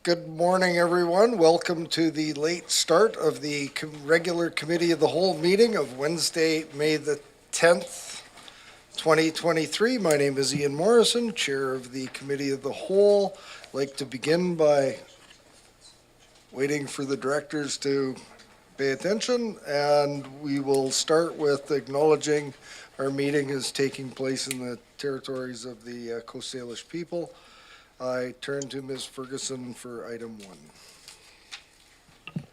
Good morning, everyone. Welcome to the late start of the regular Committee of the Whole meeting of Wednesday, May the 10th, 2023. My name is Ian Morrison, Chair of the Committee of the Whole. I'd like to begin by waiting for the directors to pay attention, and we will start with acknowledging our meeting is taking place in the territories of the Coast Salish people. I turn to Ms. Ferguson for item 1.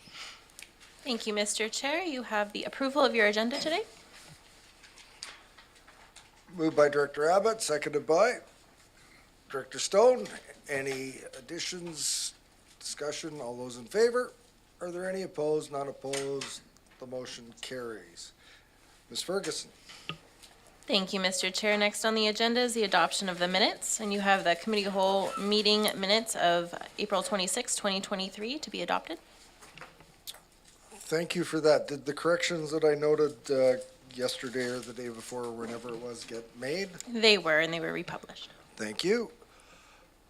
Thank you, Mr. Chair. You have the approval of your agenda today. Moved by Director Abbott, seconded by Director Stone. Any additions, discussion? All those in favor? Are there any opposed? Not opposed. The motion carries. Ms. Ferguson. Thank you, Mr. Chair. Next on the agenda is the adoption of the minutes, and you have the Committee of the Whole meeting minutes of April 26, 2023 to be adopted. Thank you for that. Did the corrections that I noted yesterday or the day before, or whenever it was, get made? They were, and they were republished. Thank you.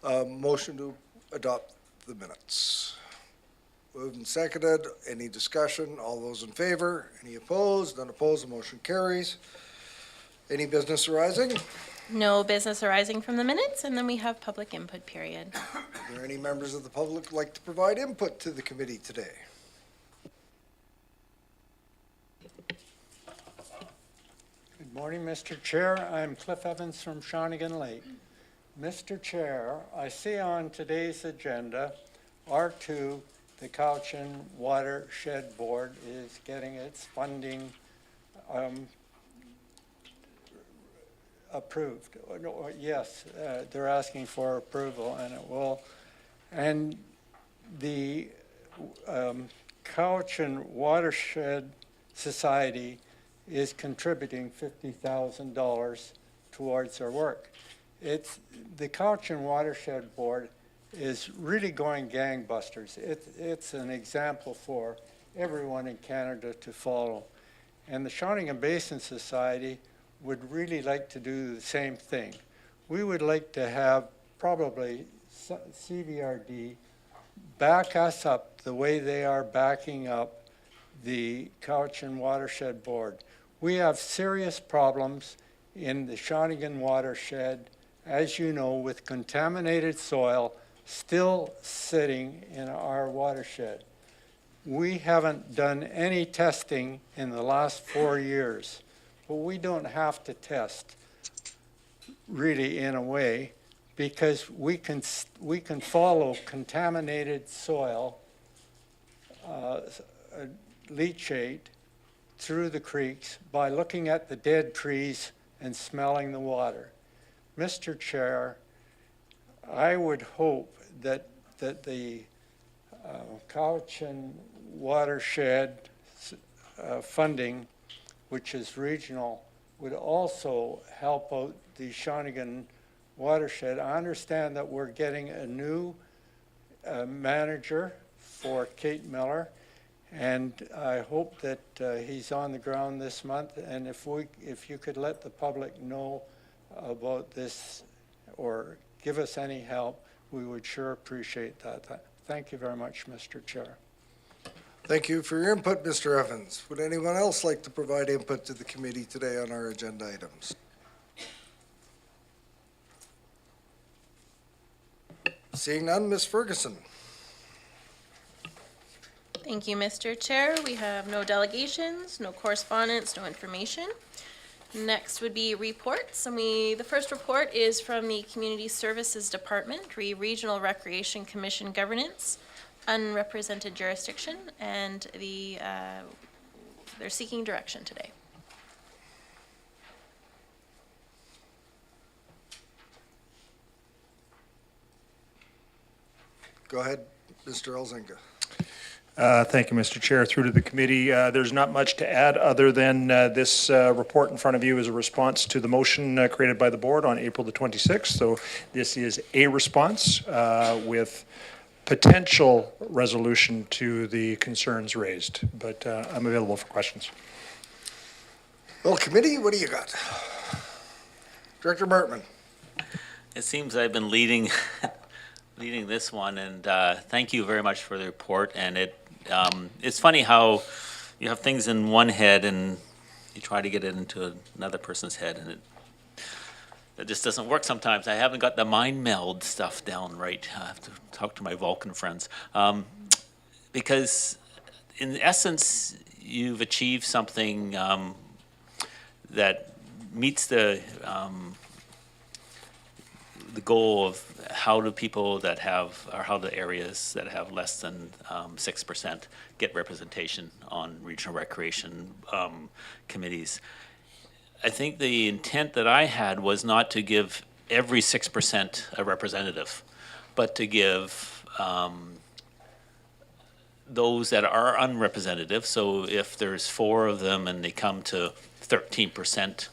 Motion to adopt the minutes. Moved and seconded. Any discussion? All those in favor? Any opposed? None opposed. The motion carries. Any business arising? No business arising from the minutes, and then we have public input period. Are there any members of the public like to provide input to the committee today? Good morning, Mr. Chair. I'm Cliff Evans from Shawnigan Lake. Mr. Chair, I see on today's agenda, R2, the Cowichan Watershed Board is getting its funding approved. Yes, they're asking for approval, and it will. And the Cowichan Watershed Society is contributing $50,000 towards their work. The Cowichan Watershed Board is really going gangbusters. It's an example for everyone in Canada to follow. And the Shawnigan Basin Society would really like to do the same thing. We would like to have probably CVRD back us up the way they are backing up the Cowichan Watershed Board. We have serious problems in the Shawnigan watershed, as you know, with contaminated soil still sitting in our watershed. We haven't done any testing in the last 4 years, but we don't have to test really in a way, because we can follow contaminated soil, leachate, through the creeks by looking at the dead trees and smelling the water. Mr. Chair, I would hope that the Cowichan watershed funding, which is regional, would also help out the Shawnigan watershed. I understand that we're getting a new manager for Kate Miller, and I hope that he's on the ground this month. And if you could let the public know about this or give us any help, we would sure appreciate that. Thank you very much, Mr. Chair. Thank you for your input, Mr. Evans. Would anyone else like to provide input to the committee today on our agenda items? Seeing none, Ms. Ferguson. Thank you, Mr. Chair. We have no delegations, no correspondence, no information. Next would be reports, and the first report is from the Community Services Department, Regional Recreation Commission Governance, Unrepresented Jurisdiction, and they're seeking direction today. Go ahead, Mr. Elzinga. Thank you, Mr. Chair. Through to the committee, there's not much to add other than this report in front of you is a response to the motion created by the board on April the 26th. So this is a response with potential resolution to the concerns raised, but I'm available for questions. Well, committee, what do you got? Director Martman. It seems I've been leading leading this one, and thank you very much for the report. And it's funny how you have things in one head and you try to get it into another person's head, and it just doesn't work sometimes. I haven't got the mind meld stuff down right. I have to talk to my Vulcan friends. Because in essence, you've achieved something that meets the goal of how do people that have, or how the areas that have less than 6% get representation on regional recreation committees. I think the intent that I had was not to give every 6% a representative, but to give those that are unrepresentative. So if there's 4 of them and they come to 13%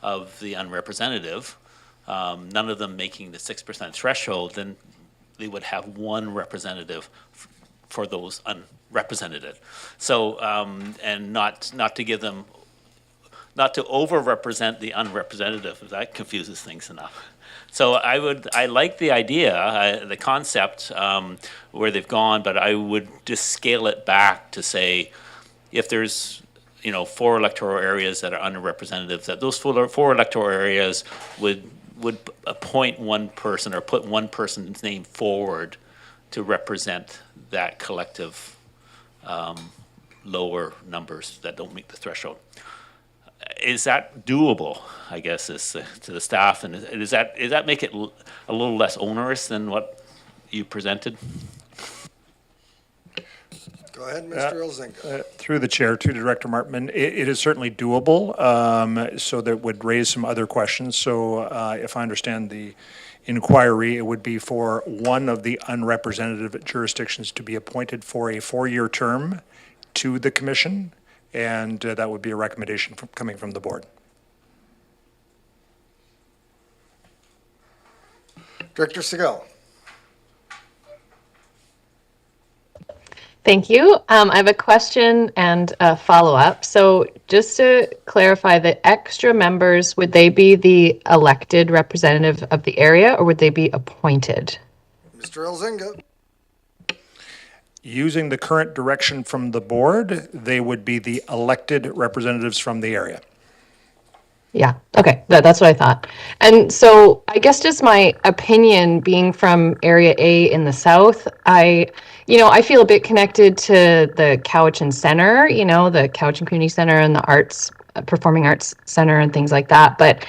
of the unrepresentative, none of them making the 6% threshold, then they would have 1 representative for those unrepresented. So, and not to give them, not to over-represent the unrepresentative, if that confuses things enough. So I like the idea, the concept, where they've gone, but I would just scale it back to say, if there's, 4 electoral areas that are underrepresented, that those 4 electoral areas would appoint 1 person or put 1 person's name forward to represent that collective lower numbers that don't meet the threshold. Is that doable, I guess, to the staff? And does that make it a little less onerous than what you presented? Go ahead, Mr. Elzinga. Through the chair to Director Martman, it is certainly doable, so that would raise some other questions. So if I understand the inquiry, it would be for one of the unrepresentative jurisdictions to be appointed for a 4-year term to the commission, and that would be a recommendation coming from the board. Director Segal. Thank you. I have a question and a follow-up. So just to clarify, the extra members, would they be the elected representative of the area, or would they be appointed? Mr. Elzinga. Using the current direction from the board, they would be the elected representatives from the area. Yeah, okay, that's what I thought. And so I guess just my opinion, being from Area A in the south, I feel a bit connected to the Cowichan Center, the Cowichan Community Center and the arts, performing arts center and things like that. But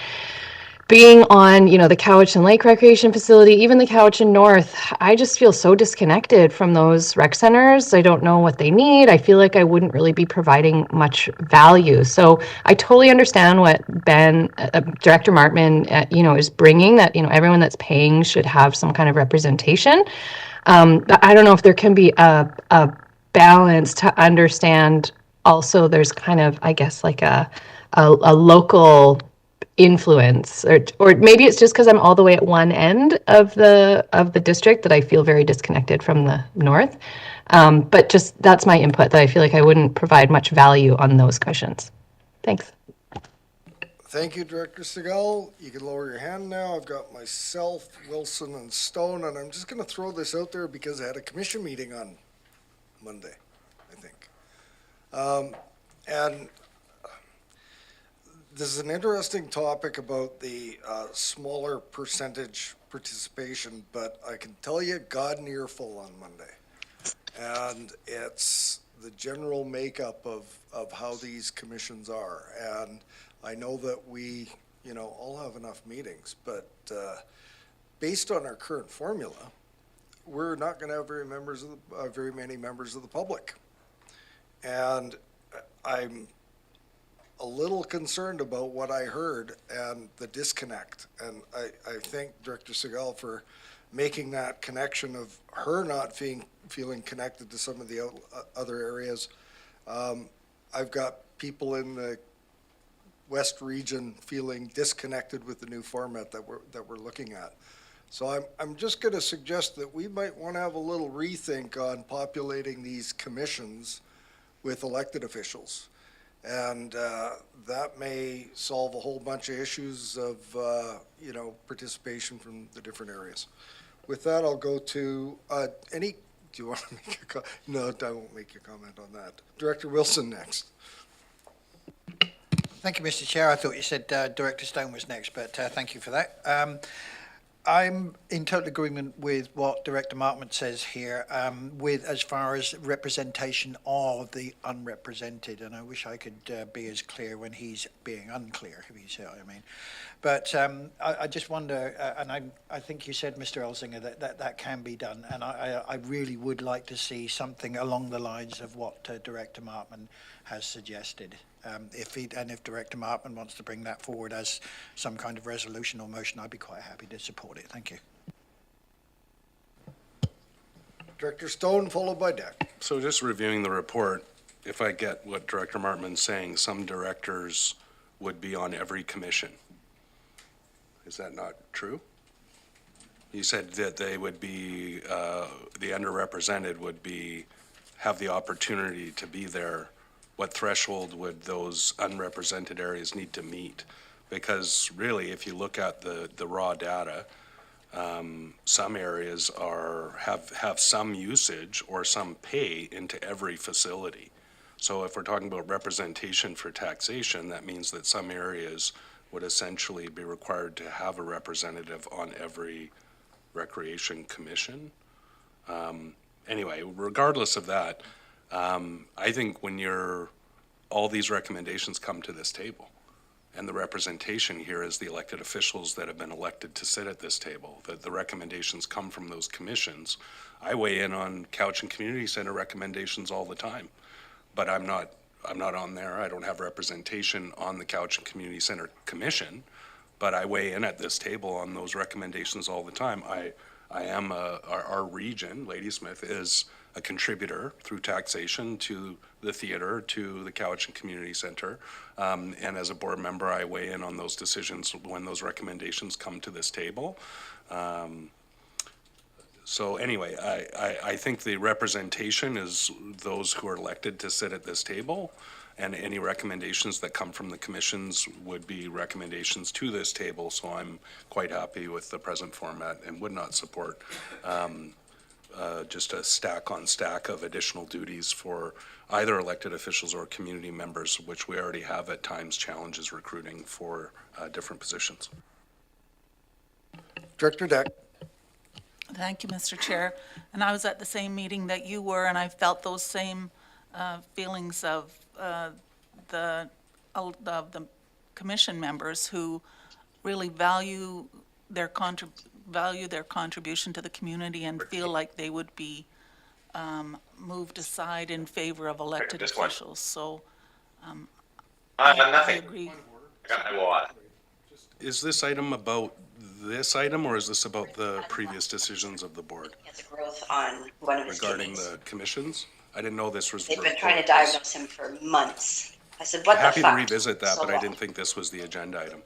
being on, the Cowichan Lake Recreation Facility, even the Cowichan North, I just feel so disconnected from those rec centers. I don't know what they need. I feel like I wouldn't really be providing much value. So I totally understand what Ben, Director Martman, is bringing, that, everyone that's paying should have some kind of representation. I don't know if there can be a balance to understand also there's kind of, I guess, like a local influence, or maybe it's just because I'm all the way at one end of the district that I feel very disconnected from the north. But just that's my input, that I feel like I wouldn't provide much value on those questions. Thanks. Thank you, Director Segal. You can lower your hand now. I've got myself, Wilson, and Stone, and I'm just going to throw this out there because I had a commission meeting on Monday, I think. And this is an interesting topic about the smaller percentage participation, but I can tell you, God near full on Monday. And it's the general makeup of how these commissions are. And I know that we, all have enough meetings, but based on our current formula, we're not going to have very many members of the public. And I'm a little concerned about what I heard and the disconnect. And I thank Director Segal for making that connection of her not feeling connected to some of the other areas. I've got people in the West region feeling disconnected with the new format that we're looking at. So I'm just going to suggest that we might want to have a little rethink on populating these commissions with elected officials. And that may solve a whole bunch of issues of, participation from the different areas. With that, I'll go to, do you want to make a no, I won't make a comment on that. Director Wilson next. Thank you, Mr. Chair. I thought you said Director Stone was next, but thank you for that. I'm in total agreement with what Director Markman says here, with as far as representation of the unrepresented, and I wish I could be as clear when he's being unclear, if you see what I mean. But I just wonder, and I think you said, Mr. Elsinger, that can be done, and I really would like to see something along the lines of what Director Markman has suggested. If Director Markman wants to bring that forward as some kind of resolution or motion, I'd be quite happy to support it. Thank you. Director Stone, followed by Deck. So just reviewing the report, if I get what Director Martman's saying, some directors would be on every commission. Is that not true? You said that they would be, the underrepresented would have the opportunity to be there. What threshold would those unrepresented areas need to meet? Because really, if you look at the raw data, some areas have some usage or some pay into every facility. So if we're talking about representation for taxation, that means that some areas would essentially be required to have a representative on every recreation commission. Anyway, regardless of that, I think when all these recommendations come to this table, and the representation here is the elected officials that have been elected to sit at this table, that the recommendations come from those commissions. I weigh in on Couch and Community Center recommendations all the time, but I'm not on there. I don't have representation on the Couch and Community Center Commission, but I weigh in at this table on those recommendations all the time. I am our region, Ladysmith, is a contributor through taxation to the theater, to the Couch and Community Center. And as a board member, I weigh in on those decisions when those recommendations come to this table. So anyway, I think the representation is those who are elected to sit at this table, and any recommendations that come from the commissions would be recommendations to this table. So I'm quite happy with the present format and would not support just a stack on stack of additional duties for either elected officials or community members, which we already have at times challenges recruiting for different positions. Director Deck. Thank you, Mr. Chair. And I was at the same meeting that you were, and I felt those same feelings of the commission members who really value their contribution to the community and feel like they would be moved aside in favor of elected officials. So I agree. Is this item about this item, or is this about the previous decisions of the board It's growth on one of his regarding kidneys. the commissions? I didn't know this was. They've been trying to diagnose him for months. I said, what the fuck? Happy to revisit that, So but I long. didn't think this was the agenda item.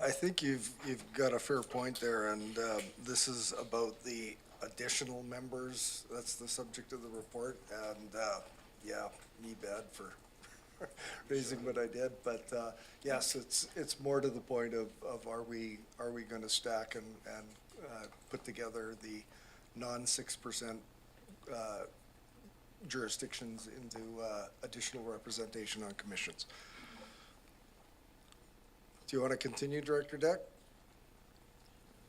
I think you've got a fair point there, and this is about the additional members. That's the subject of the report, and yeah, me bad for raising what I did, but yes, it's more to the point of are we going to stack and put together the non-6% jurisdictions into additional representation on commissions. Do you want to continue, Director Deck?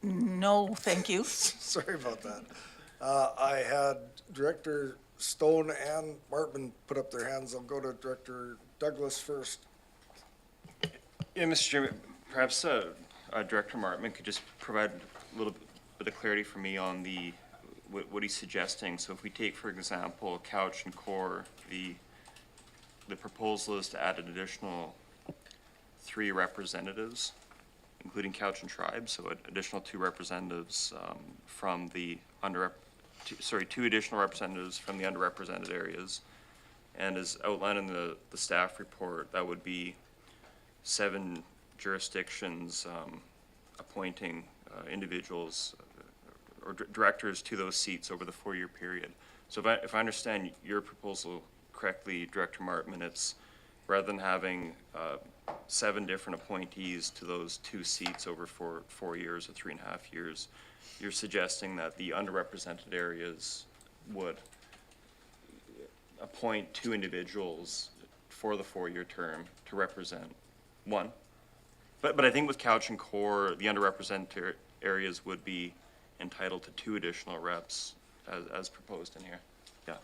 No, thank you. Sorry about that. I had Director Stone and Martman put up their hands. I'll go to Director Douglas first. Yeah, Mr. Chairman, perhaps Director Martman could just provide a little bit of clarity for me on what he's suggesting. So if we take, for example, Couch and Core, the proposal is to add an additional 3 representatives, including Couch and Tribe, so an additional 2 representatives from the 2 additional representatives from the underrepresented areas. And as outlined in the staff report, that would be 7 jurisdictions appointing individuals or directors to those seats over the 4-year period. So if I understand your proposal correctly, Director Martman, it's rather than having 7 different appointees to those 2 seats over 4 years or 3.5 years, you're suggesting that the underrepresented areas would appoint 2 individuals for the 4-year term to represent 1. But I think with Couch and Core, the underrepresented areas would be entitled to 2 additional reps as proposed in here. Yeah.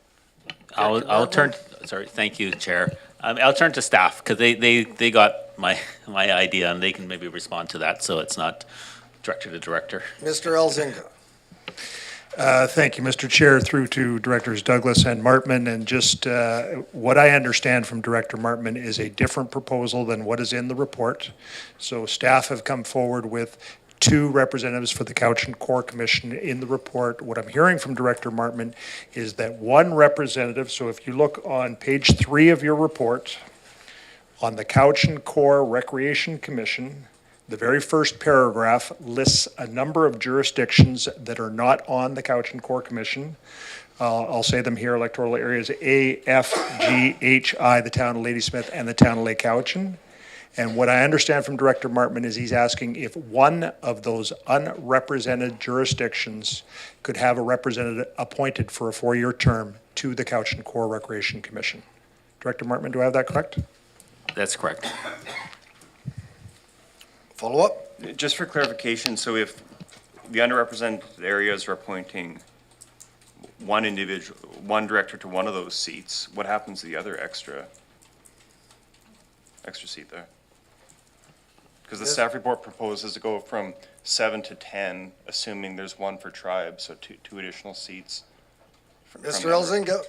I'll turn, sorry, thank you, Chair. I'll turn to staff, because they got my idea, and they can maybe respond to that, so it's not director to director. Mr. Elzinga. Thank you, Mr. Chair, through to Directors Douglas and Martman. And just what I understand from Director Martman is a different proposal than what is in the report. So staff have come forward with 2 representatives for the Couch and Core Commission in the report. What I'm hearing from Director Martman is that 1 representative, so if you look on page 3 of your report, on the Couch and Core Recreation Commission, the very first paragraph lists a number of jurisdictions that are not on the Couch and Core Commission. I'll say them here: electoral areas A, F, G, H, I, the town of Ladysmith, and the town of Lake Cowichan. And what I understand from Director Martman is he's asking if one of those unrepresented jurisdictions could have a representative appointed for a 4-year term to the Couch and Core Recreation Commission. Director Martman, do I have that correct? That's correct. Follow up? Just for clarification, so if the underrepresented areas are appointing 1 individual, 1 director to one of those seats, what happens to the other extra seat there? Because the staff report proposes to go from 7 to 10, assuming there's 1 for tribes, so 2 additional seats. Mr. Elzinga.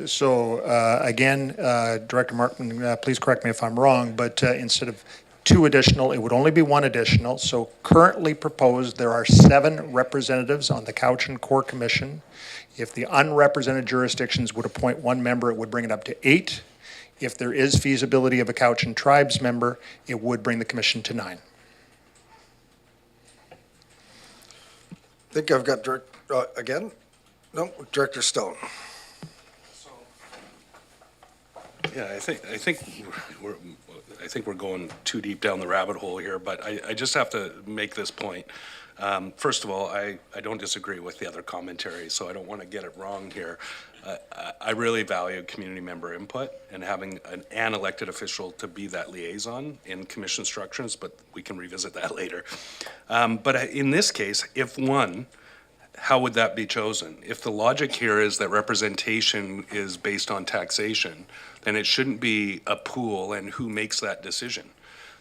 So again, Director Martman, please correct me if I'm wrong, but instead of 2 additional, it would only be 1 additional. So currently proposed, there are 7 representatives on the Couch and Core Commission. If the unrepresented jurisdictions would appoint 1 member, it would bring it up to 8. If there is feasibility of a Couch and Tribes member, it would bring the commission to 9. I think I've got again? No, Director Stone. Yeah, I think we're going too deep down the rabbit hole here, but I just have to make this point. First of all, I don't disagree with the other commentary, so I don't want to get it wrong here. I really value community member input and having an elected official to be that liaison in commission structures, but we can revisit that later. But in this case, if 1, how would that be chosen? If the logic here is that representation is based on taxation, then it shouldn't be a pool and who makes that decision.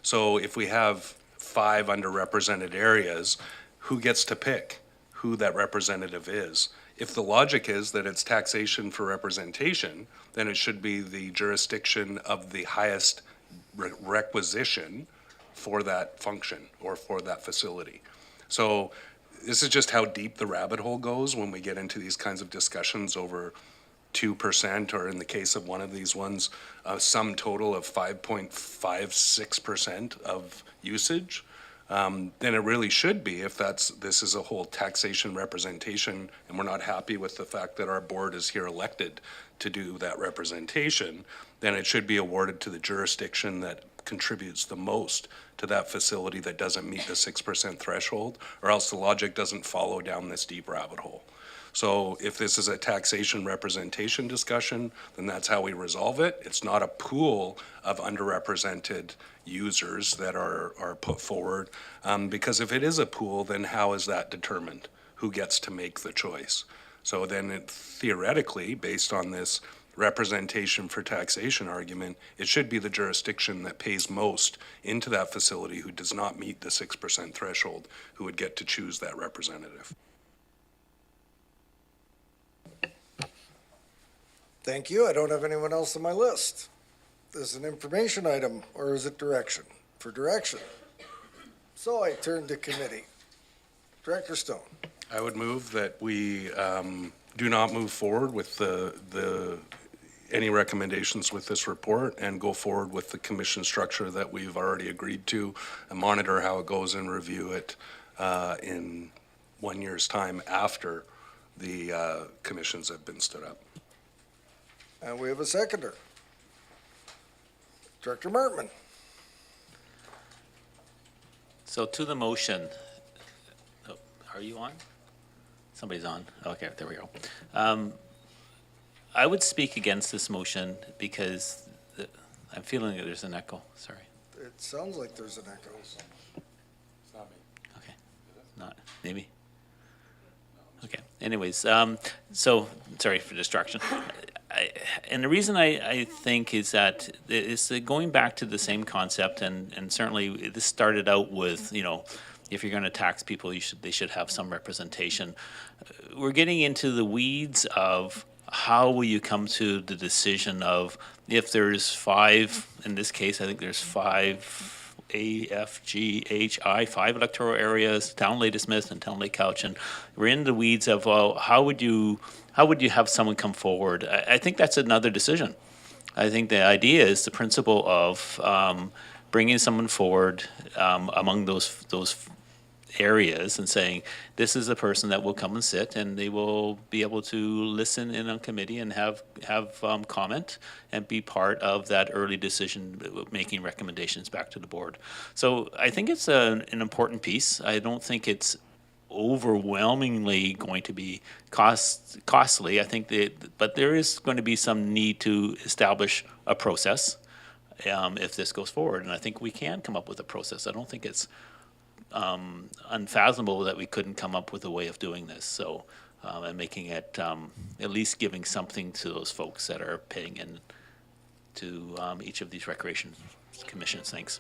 So if we have 5 underrepresented areas, who gets to pick who that representative is? If the logic is that it's taxation for representation, then it should be the jurisdiction of the highest requisition for that function or for that facility. So this is just how deep the rabbit hole goes when we get into these kinds of discussions over 2%, or in the case of one of these ones, a sum total of 5.56% of usage. Then it really should be, if this is a whole taxation representation and we're not happy with the fact that our board is here elected to do that representation, then it should be awarded to the jurisdiction that contributes the most to that facility that doesn't meet the 6% threshold, or else the logic doesn't follow down this deep rabbit hole. So if this is a taxation representation discussion, then that's how we resolve it. It's not a pool of underrepresented users that are put forward, because if it is a pool, then how is that determined? Who gets to make the choice? So then theoretically, based on this representation for taxation argument, it should be the jurisdiction that pays most into that facility who does not meet the 6% threshold who would get to choose that representative. Thank you. I don't have anyone else on my list. Is this an information item or is it direction? For direction. So I turn to committee. Director Stone. I would move that we do not move forward with any recommendations with this report and go forward with the commission structure that we've already agreed to and monitor how it goes and review it in 1 year's time after the commissions have been stood up. And we have a seconder. Director Martman. So to the motion, oh, are you on? Somebody's on. Okay, there we go. I would speak against this motion because I'm feeling that there's an echo. Sorry. It sounds like there's an echo. Okay. Not, maybe? Okay. Anyways, so, sorry for distraction. And the reason I think is that it's going back to the same concept, and certainly this started out with, you know, if you're going to tax people, they should have some representation. We're getting into the weeds of how will you come to the decision of if there's 5, in this case, I think there's 5 A, F, G, H, I, 5 electoral areas, Town Ladysmith and Town Lake Cowichan. We're in the weeds of, well, how would you have someone come forward? I think that's another decision. I think the idea is the principle of bringing someone forward among those areas and saying, this is a person that will come and sit, and they will be able to listen in on committee and have comment and be part of that early decision making recommendations back to the board. So I think it's an important piece. I don't think it's overwhelmingly going to be costly. I think but there is going to be some need to establish a process if this goes forward, and I think we can come up with a process. I don't think it's unfathomable that we couldn't come up with a way of doing this. So, and making it at least giving something to those folks that are paying in to each of these recreation commissions. Thanks.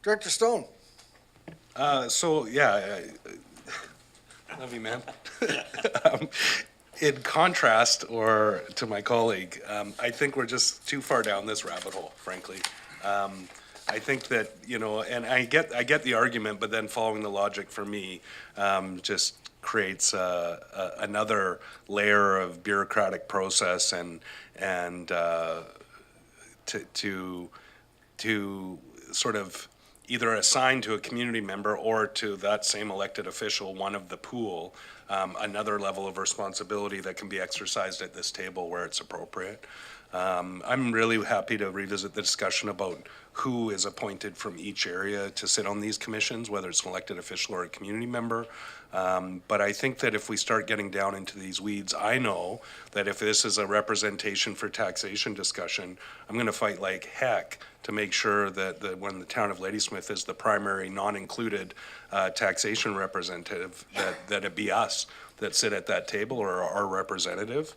Director Stone. So, yeah, love you, man. In contrast, or to my colleague, I think we're just too far down this rabbit hole, frankly. I think that, you know, and I get the argument, but then following the logic for me just creates another layer of bureaucratic process and to sort of either assign to a community member or to that same elected official one of the pool, another level of responsibility that can be exercised at this table where it's appropriate. I'm really happy to revisit the discussion about who is appointed from each area to sit on these commissions, whether it's an elected official or a community member. But I think that if we start getting down into these weeds, I know that if this is a representation for taxation discussion, I'm going to fight like heck to make sure that when the town of Ladysmith is the primary non-included taxation representative, that it be us that sit at that table or our representative.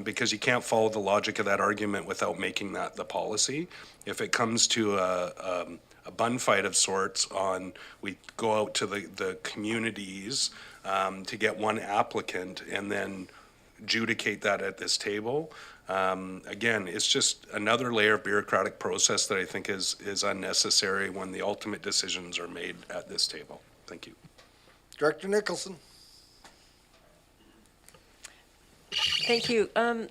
Because you can't follow the logic of that argument without making that the policy. If it comes to a bun fight of sorts on, we go out to the communities to get one applicant and then adjudicate that at this table. Again, it's just another layer of bureaucratic process that I think is unnecessary when the ultimate decisions are made at this table. Thank you. Director Nicholson. Thank you. I'm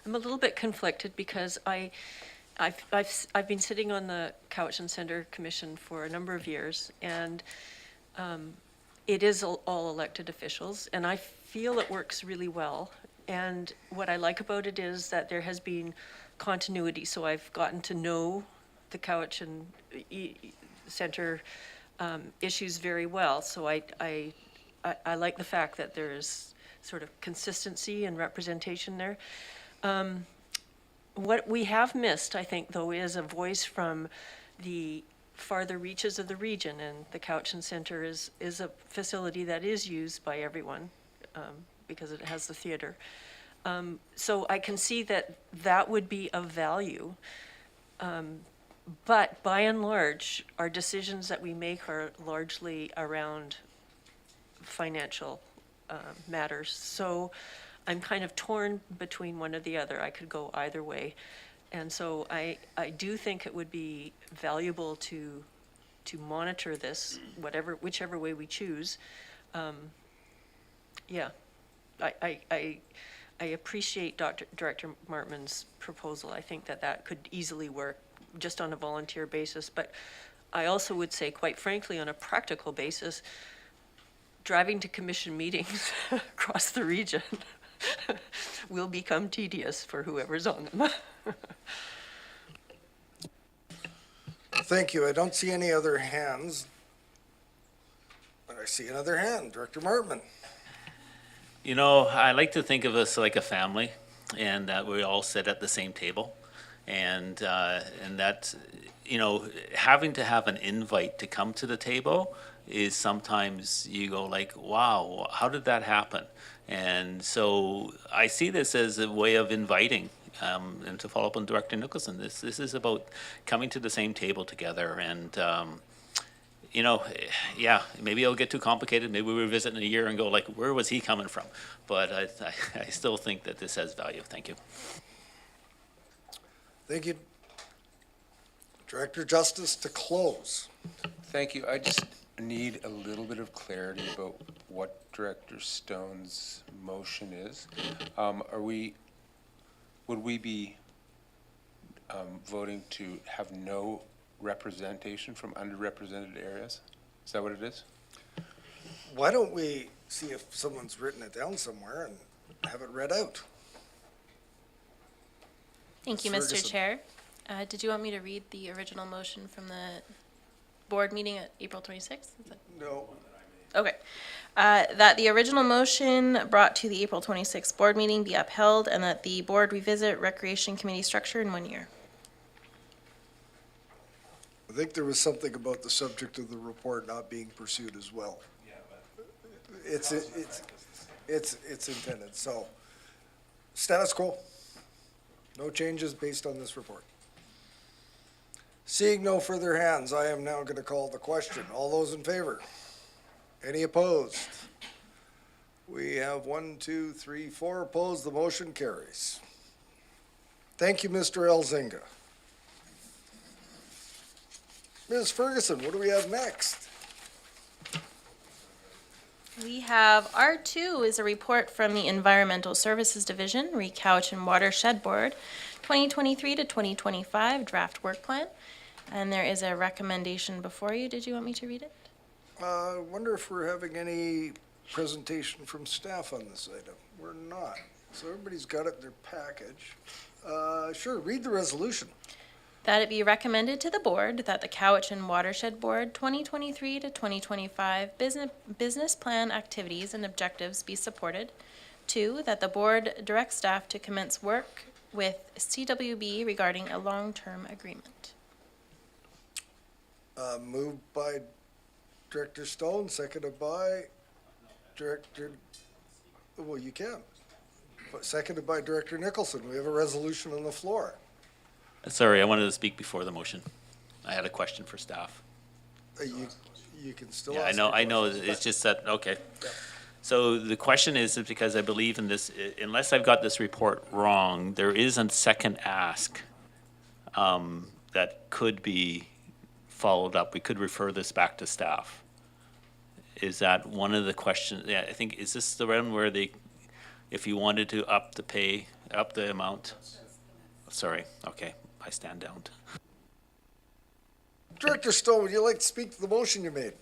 a little bit conflicted because I've been sitting on the Cowichan Center Commission for a number of years, and it is all elected officials, and I feel it works really well. And what I like about it is that there has been continuity, so I've gotten to know the Cowichan Center issues very well. So I like the fact that there is sort of consistency and representation there. What we have missed, I think, though, is a voice from the farther reaches of the region, and the Cowichan Center is a facility that is used by everyone because it has the theater. So I can see that would be of value. But by and large, our decisions that we make are largely around financial matters. So I'm kind of torn between one or the other. I could go either way. And so I do think it would be valuable to monitor this, whichever way we choose. Yeah, I appreciate Director Martman's proposal. I think that could easily work just on a volunteer basis, but I also would say, quite frankly, on a practical basis, driving to commission meetings across the region will become tedious for whoever's on them. Thank you. I don't see any other hands. But I see another hand. Director Martman. You know, I like to think of us like a family, and that we all sit at the same table, and that, you know, having to have an invite to come to the table is sometimes you go like, wow, how did that happen? And so I see this as a way of inviting. And to follow up on Director Nicholson, this is about coming to the same table together, and you know, yeah, maybe it'll get too complicated. Maybe we revisit in a year and go like, where was he coming from? But I still think that this has value. Thank you. Thank you. Director Justice to close. Thank you. I just need a little bit of clarity about what Director Stone's motion is. Would we be voting to have no representation from underrepresented areas? Is that what it is? Why don't we see if someone's written it down somewhere and have it read out? Thank you, Ms. Mr. Ferguson. Chair. Did you want me to read the original motion from the board meeting at April 26th? Is that- No. Okay. That the original motion brought to the April 26th board meeting be upheld, and that the board revisit Recreation Committee structure in 1 year. I think there was something about the subject of the report not being pursued as well. It's intended, so status quo. No changes based on this report. Seeing no further hands, I am now going to call the question. All those in favor? Any opposed? We have 1, 2, 3, 4 opposed. The motion carries. Thank you, Mr. Elzinga. Ms. Ferguson, what do we have next? We have R2 is a report from the Environmental Services Division, Recouch and Watershed Board, 2023 to 2025 draft work plan. And there is a recommendation before you. Did you want me to read it? I wonder if we're having any presentation from staff on this item. We're not. So everybody's got it in their package. Sure, read the resolution. That it be recommended to the board that the Cowichan Watershed Board 2023 to 2025 business plan activities and objectives be supported. 2, that the board direct staff to commence work with CWB regarding a long-term agreement. Moved by Director Stone, seconded by Director, well, you can. But seconded by Director Nicholson. We have a resolution on the floor. Sorry, I wanted to speak before the motion. I had a question for staff. You can still Yeah, ask. I know, your question. it's just that, okay. Yeah. So the question is because I believe in this, unless I've got this report wrong, there is a second ask that could be followed up. We could refer this back to staff. Is that one of the questions? Yeah, I think, is this the one where if you wanted to up the amount? Sorry, okay, I stand down. Director Stone, would you like to speak to the motion you made?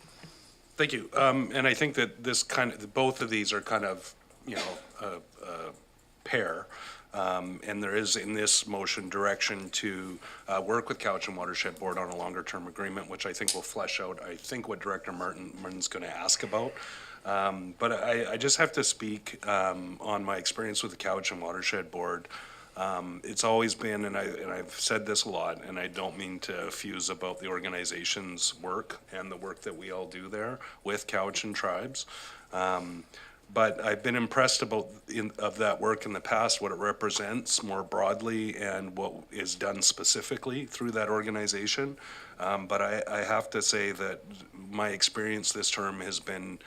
Thank you. And I think that both of these are kind of, you know, a pair. And there is in this motion direction to work with Cowichan Watershed Board on a longer-term agreement, which I think will flesh out, I think, what Director Martin's going to ask about. But I just have to speak on my experience with the Cowichan Watershed Board. It's always been, and I've said this a lot, and I don't mean to fuse about the organization's work and the work that we all do there with Cowichan tribes. But I've been impressed of that work in the past, what it represents more broadly and what is done specifically through that organization. But I have to say that my experience this term has been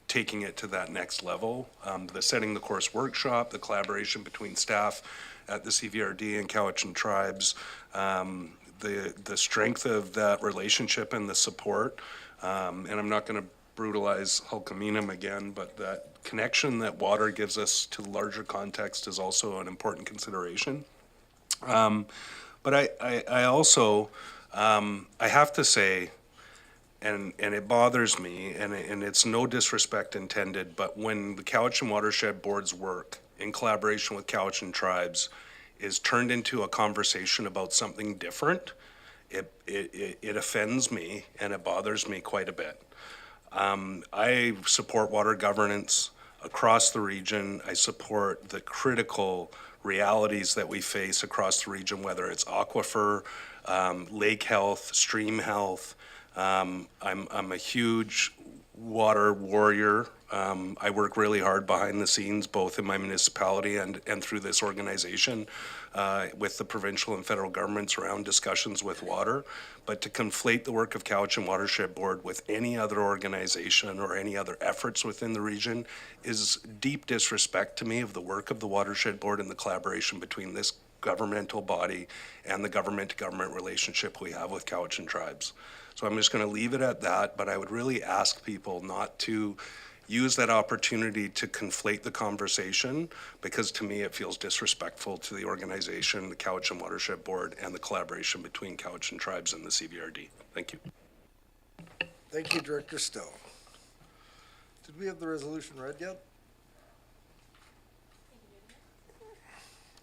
taking it to that next level. The Setting the Course workshop, the collaboration between staff at the CVRD and Cowichan tribes, the strength of that relationship and the support. And I'm not going to brutalize Hulkaminum again, but that connection that water gives us to the larger context is also an important consideration. But I also, I have to say, and it bothers me, and it's no disrespect intended, but when the Cowichan Watershed Board's work in collaboration with Cowichan tribes is turned into a conversation about something different, it offends me and it bothers me quite a bit. I support water governance across the region. I support the critical realities that we face across the region, whether it's aquifer, lake health, stream health. I'm a huge water warrior. I work really hard behind the scenes, both in my municipality and through this organization with the provincial and federal governments around discussions with water. But to conflate the work of Cowichan Watershed Board with any other organization or any other efforts within the region is deep disrespect to me of the work of the Watershed Board and the collaboration between this governmental body and the government-to-government relationship we have with Cowichan tribes. So I'm just going to leave it at that, but I would really ask people not to use that opportunity to conflate the conversation, because to me it feels disrespectful to the organization, the Cowichan Watershed Board, and the collaboration between Cowichan tribes and the CVRD. Thank you. Thank you, Director Stowe. Did we have the resolution read yet?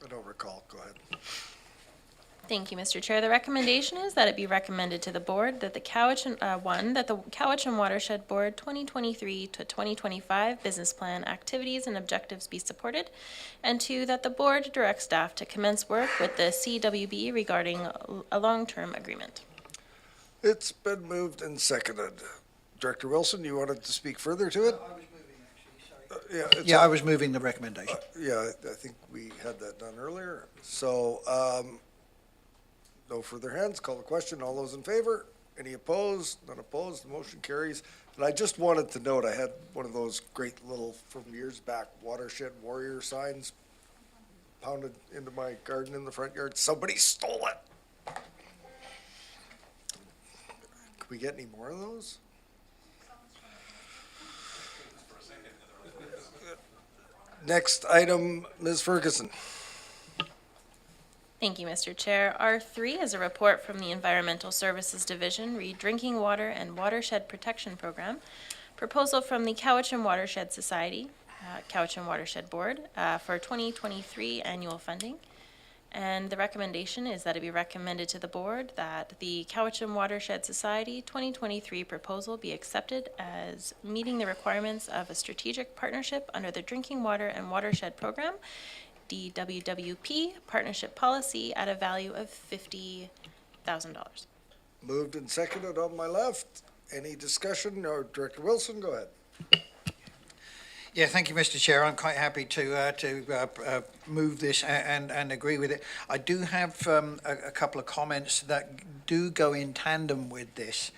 I don't recall. Go ahead. Thank you, Mr. Chair. The recommendation is that it be recommended to the board that the Cowichan, that the Cowichan Watershed Board 2023 to 2025 business plan activities and objectives be supported, and two, that the board direct staff to commence work with the CWB regarding a long-term agreement. It's been moved and seconded. Director Wilson, you wanted to speak further to it? I was moving, actually, sorry. I was moving the recommendation. Yeah, I think we had that done earlier. So, no further hands. Call the question. All those in favor? Any opposed? None opposed. The motion carries. And I just wanted to note, I had one of those great little, from years back, watershed warrior signs pounded into my garden in the front yard. Somebody stole it. Could we get any more of those? Next item, Ms. Ferguson. Thank you, Mr. Chair. R3 is a report from the Environmental Services Division, re Drinking Water and Watershed Protection Program, proposal from the Cowichan Watershed Society, Cowichan Watershed Board, for 2023 annual funding. And the recommendation is that it be recommended to the board that the Cowichan Watershed Society 2023 proposal be accepted as meeting the requirements of a strategic partnership under the Drinking Water and Watershed Program, DWWP partnership policy, at a value of $50,000. Moved and seconded on my left. Any discussion? Or Director Wilson, go ahead. Yeah, thank you, Mr. Chair. I'm quite happy to move this and agree with it. I do have a couple of comments that do go in tandem with this,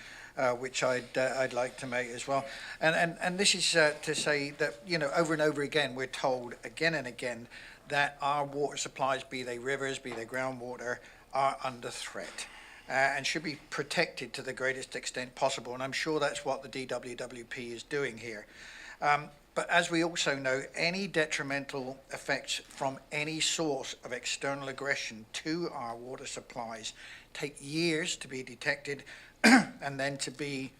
which I'd like to make as well. And this is to say that, you know, over and over again, we're told again and again that our water supplies, be they rivers, be they groundwater, are under threat and should be protected to the greatest extent possible. And I'm sure that's what the DWWP is doing here. But as we also know, any detrimental effects from any source of external aggression to our water supplies take years to be detected and then to be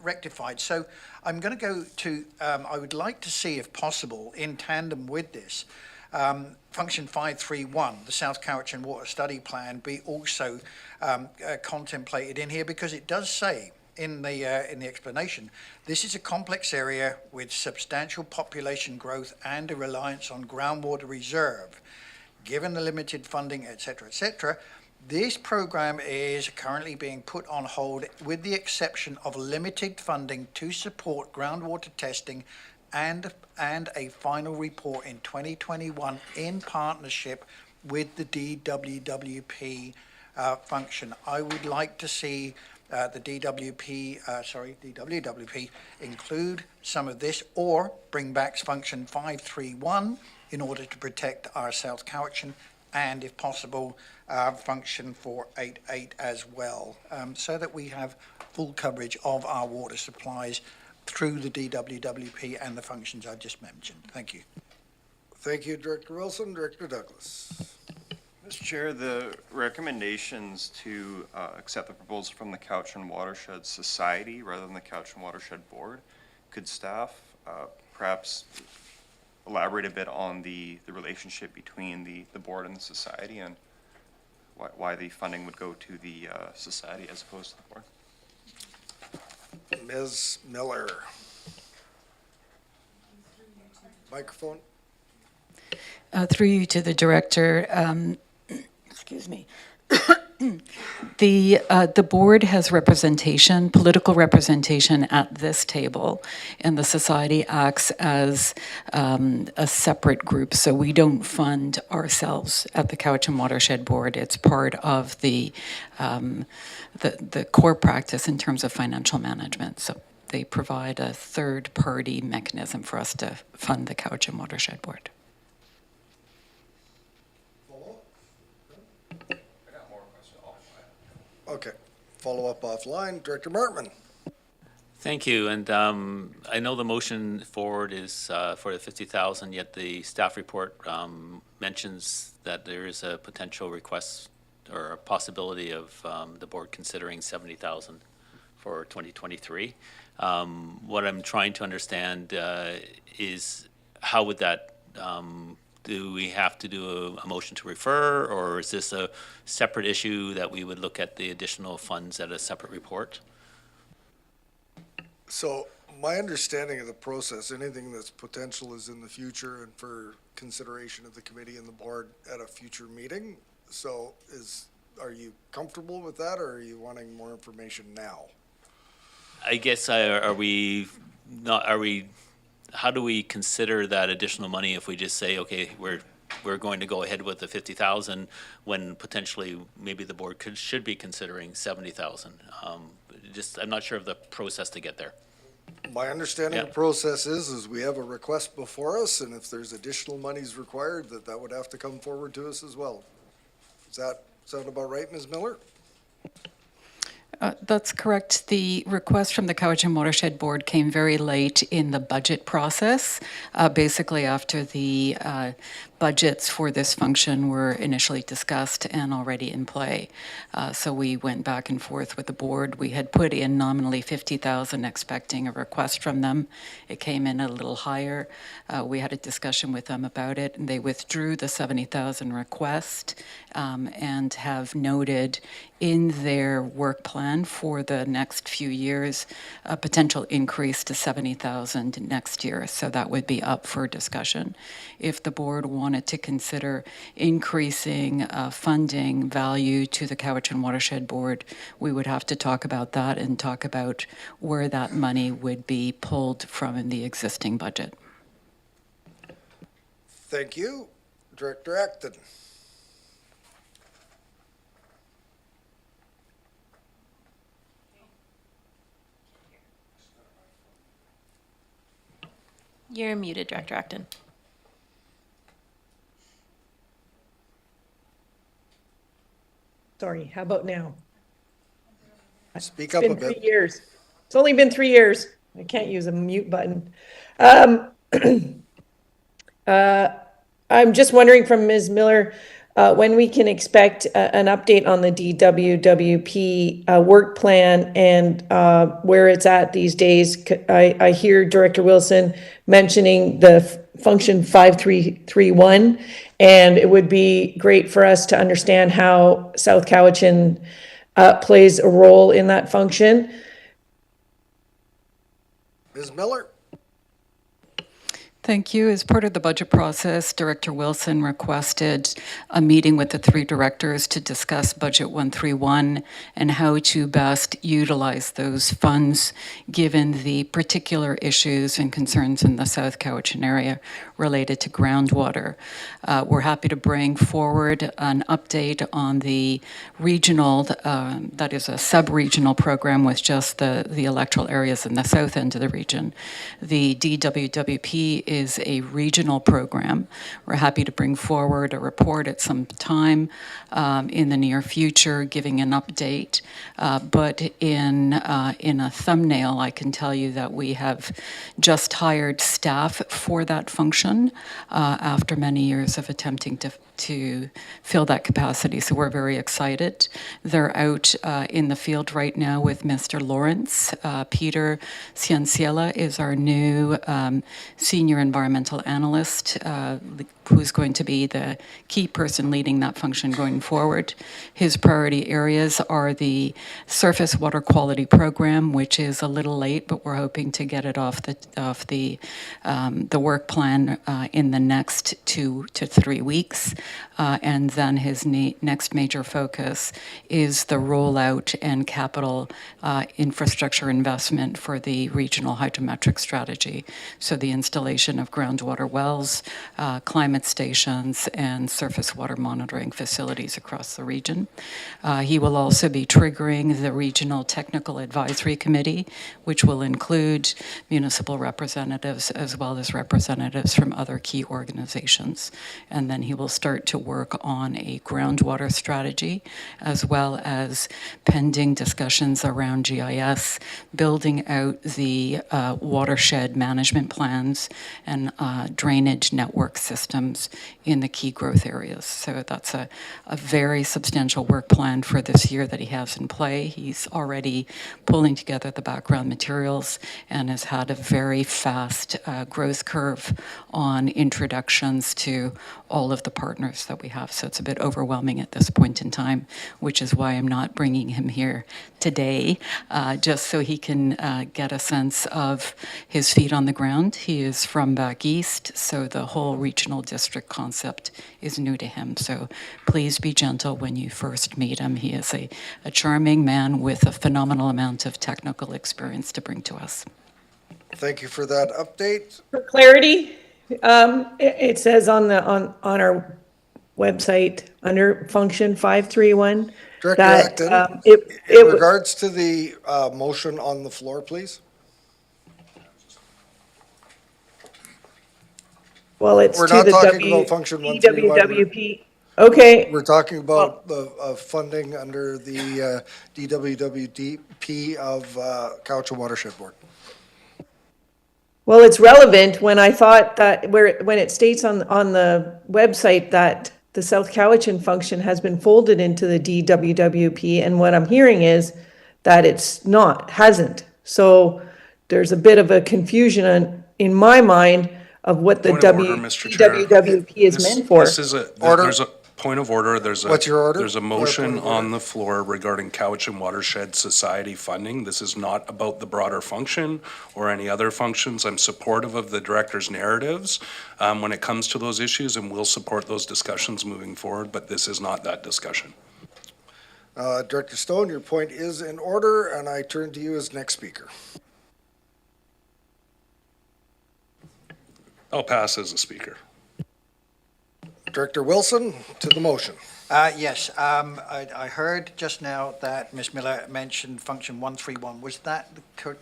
rectified. So I'm going to go to, I would like to see, if possible, in tandem with this, Function 531, the South Cowichan Water Study Plan, be also contemplated in here, because it does say in the explanation, this is a complex area with substantial population growth and a reliance on groundwater reserve. Given the limited funding, et cetera, this program is currently being put on hold with the exception of limited funding to support groundwater testing and a final report in 2021 in partnership with the DWWP function. I would like to see the DWWP include some of this, or bring back Function 531 in order to protect our South Cowichan and if possible, function 488 as well, so that we have full coverage of our water supplies through the DWWP and the functions I've just mentioned. Thank you. Thank you, Director Wilson. Director Douglas. Mr. Chair, the recommendations to accept the proposal from the Cowichan Watershed Society rather than the Cowichan Watershed Board, could staff perhaps elaborate a bit on the relationship between the board and the society, and why the funding would go to the society as opposed to the board? Ms. Miller. Microphone. Through you to the director, excuse me. The board has representation, political representation at this table, and the society acts as a separate group. So we don't fund ourselves at the Cowichan Watershed Board. It's part of the core practice in terms of financial management. So they provide a third-party mechanism for us to fund the Cowichan Watershed Board. Okay, follow up offline. Director Martman. Thank you, and I know the motion forward is for the 50,000, yet the staff report mentions that there is a potential request or a possibility of the board considering 70,000 for 2023. What I'm trying to understand is how would that do we have to do a motion to refer, or is this a separate issue that we would look at the additional funds at a separate report? So my understanding of the process, anything that's potential is in the future and for consideration of the committee and the board at a future meeting. So are you comfortable with that, or are you wanting more information now? I guess how do we consider that additional money if we just say, okay, we're going to go ahead with the 50,000 when potentially maybe the board should be considering 70,000? I'm not sure of the process to get there. My understanding of the process is we have a request before us, and if there's additional monies required, that would have to come forward to us as well. Does that sound about right, Ms. Miller? That's correct. The request from the Cowichan Watershed Board came very late in the budget process, basically after the budgets for this function were initially discussed and already in play. So we went back and forth with the board. We had put in nominally 50,000, expecting a request from them. It came in a little higher. We had a discussion with them about it, and they withdrew the 70,000 request and have noted in their work plan for the next few years a potential increase to 70,000 next year. So that would be up for discussion. If the board wanted to consider increasing funding value to the Cowichan Watershed Board, we would have to talk about that and talk about where that money would be pulled from in the existing budget. Thank you. Director Acton. You're muted, Director Acton. Sorry, how about now? Speak up It's a been 3 bit. years. It's only been 3 years. I can't use a mute button. I'm just wondering from Ms. Miller, when we can expect an update on the DWWP work plan and where it's at these days. I hear Director Wilson mentioning the function 5331, and it would be great for us to understand how South Cowichan plays a role in that function. Ms. Miller? Thank you. As part of the budget process, Director Wilson requested a meeting with the three directors to discuss Budget 131 and how to best utilize those funds given the particular issues and concerns in the South Cowichan area related to groundwater. We're happy to bring forward an update on the regional, that is a sub-regional program with just the electoral areas in the south end of the region. The DWWP is a regional program. We're happy to bring forward a report at some time in the near future, giving an update. But in a thumbnail, I can tell you that we have just hired staff for that function after many years of attempting to fill that capacity. So we're very excited. They're out in the field right now with Mr. Lawrence. Peter Cienciela is our new senior environmental analyst, who's going to be the key person leading that function going forward. His priority areas are the surface water quality program, which is a little late, but we're hoping to get it off the work plan in the next 2 to 3 weeks. And then his next major focus is the rollout and capital infrastructure investment for the regional hydrometric strategy. So the installation of groundwater wells, climate stations, and surface water monitoring facilities across the region. He will also be triggering the Regional Technical Advisory Committee, which will include municipal representatives as well as representatives from other key organizations. And then he will start to work on a groundwater strategy, as well as pending discussions around GIS, building out the watershed management plans and drainage network systems in the key growth areas. So that's a very substantial work plan for this year that he has in play. He's already pulling together the background materials and has had a very fast growth curve on introductions to all of the partners that we have. So it's a bit overwhelming at this point in time, which is why I'm not bringing him here today, just so he can get a sense of his feet on the ground. He is from back east, so the whole regional district concept is new to him. So please be gentle when you first meet him. He is a charming man with a phenomenal amount of technical experience to bring to us. Thank you for that update. For clarity, it says on our website under function 531 Director that Acton, it in was. regards to the motion on the floor, please. Well, it's We're to not the talking about function 131. DWWP. Okay, We're talking about the funding under the DWWP of Cowichan Watershed Board. well, it's relevant when I thought that when it states on the website that the South Cowichan function has been folded into the DWWP, and what I'm hearing is that it's not, hasn't. So there's a bit of a confusion in my mind of what the Point of order, Mr. Chair. DWWP is meant for. There's a point of order. What's your order? There's a Point motion of order. on the floor regarding Cowichan Watershed Society funding. This is not about the broader function or any other functions. I'm supportive of the director's narratives when it comes to those issues, and we'll support those discussions moving forward, but this is not that discussion. Director Stone, your point is in order, and I turn to you as next speaker. I'll pass as a speaker. Director Wilson, to the motion. Yes, I heard just now that Ms. Miller mentioned function 131. Was that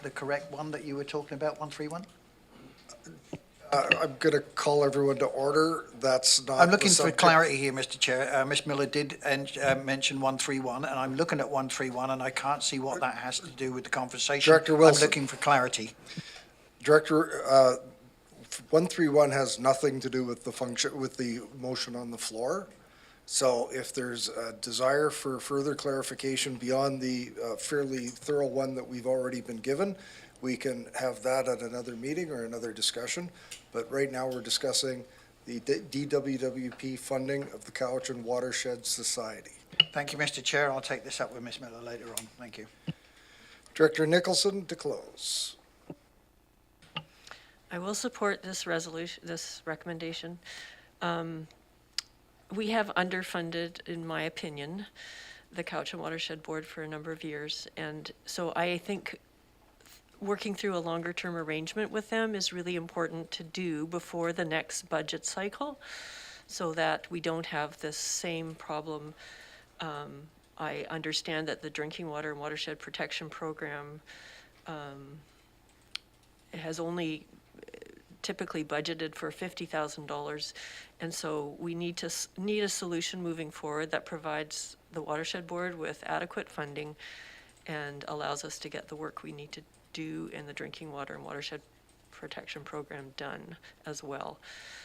the correct one that you were talking about, 131? I'm going to call everyone to order. That's not. I'm looking the for subject. clarity here, Mr. Chair. Ms. Miller did mention 131, and I'm looking at 131, and I can't see what that has to do with the conversation. Director Wilson. I'm looking for clarity. Director, 131 has nothing to do with the function, with the motion on the floor. So if there's a desire for further clarification beyond the fairly thorough one that we've already been given, we can have that at another meeting or another discussion. But right now, we're discussing the DWWP funding of the Cowichan Watershed Society. Thank you, Mr. Chair. I'll take this up with Ms. Miller later on. Thank you. Director Nicholson to close. I will support this resolution, this recommendation. We have underfunded, in my opinion, the Cowichan Watershed Board for a number of years. And so I think working through a longer term arrangement with them is really important to do before the next budget cycle so that we don't have this same problem. I understand that the Drinking Water and Watershed Protection Program has only typically budgeted for $50,000. And so we need a solution moving forward that provides the Watershed Board with adequate funding and allows us to get the work we need to do in the drinking water and watershed protection program done as well.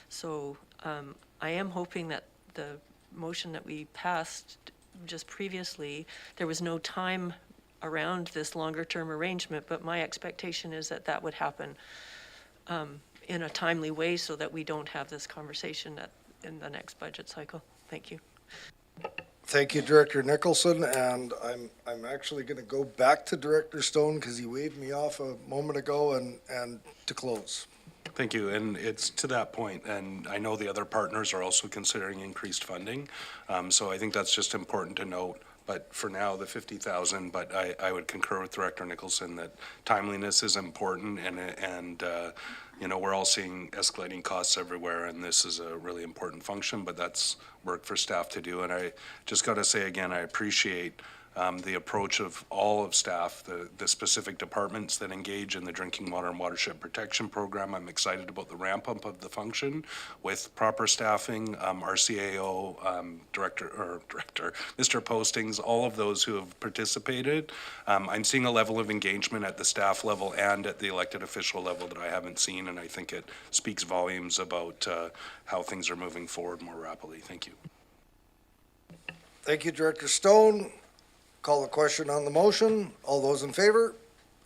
So I am hoping that the motion that we passed just previously, there was no time around this longer-term arrangement, but my expectation is that that would happen in a timely way so that we don't have this conversation in the next budget cycle. Thank you. Thank you, Director Nicholson, and I'm actually going to go back to Director Stone because he waved me off a moment ago and to close. Thank you, and it's to that point, and I know the other partners are also considering increased funding, so I think that's just important to note. But for now, the 50,000, but I would concur with Director Nicholson that timeliness is important, and you know, we're all seeing escalating costs everywhere, and this is a really important function, but that's work for staff to do. And I just got to say again, I appreciate the approach of all of staff, the specific departments that engage in the drinking water and watershed protection program. I'm excited about the ramp up of the function with proper staffing, our CAO, director, Mr. Postings, all of those who have participated. I'm seeing a level of engagement at the staff level and at the elected official level that I haven't seen, and I think it speaks volumes about how things are moving forward more rapidly. Thank you. Thank you, Director Stone. Call the question on the motion. All those in favor?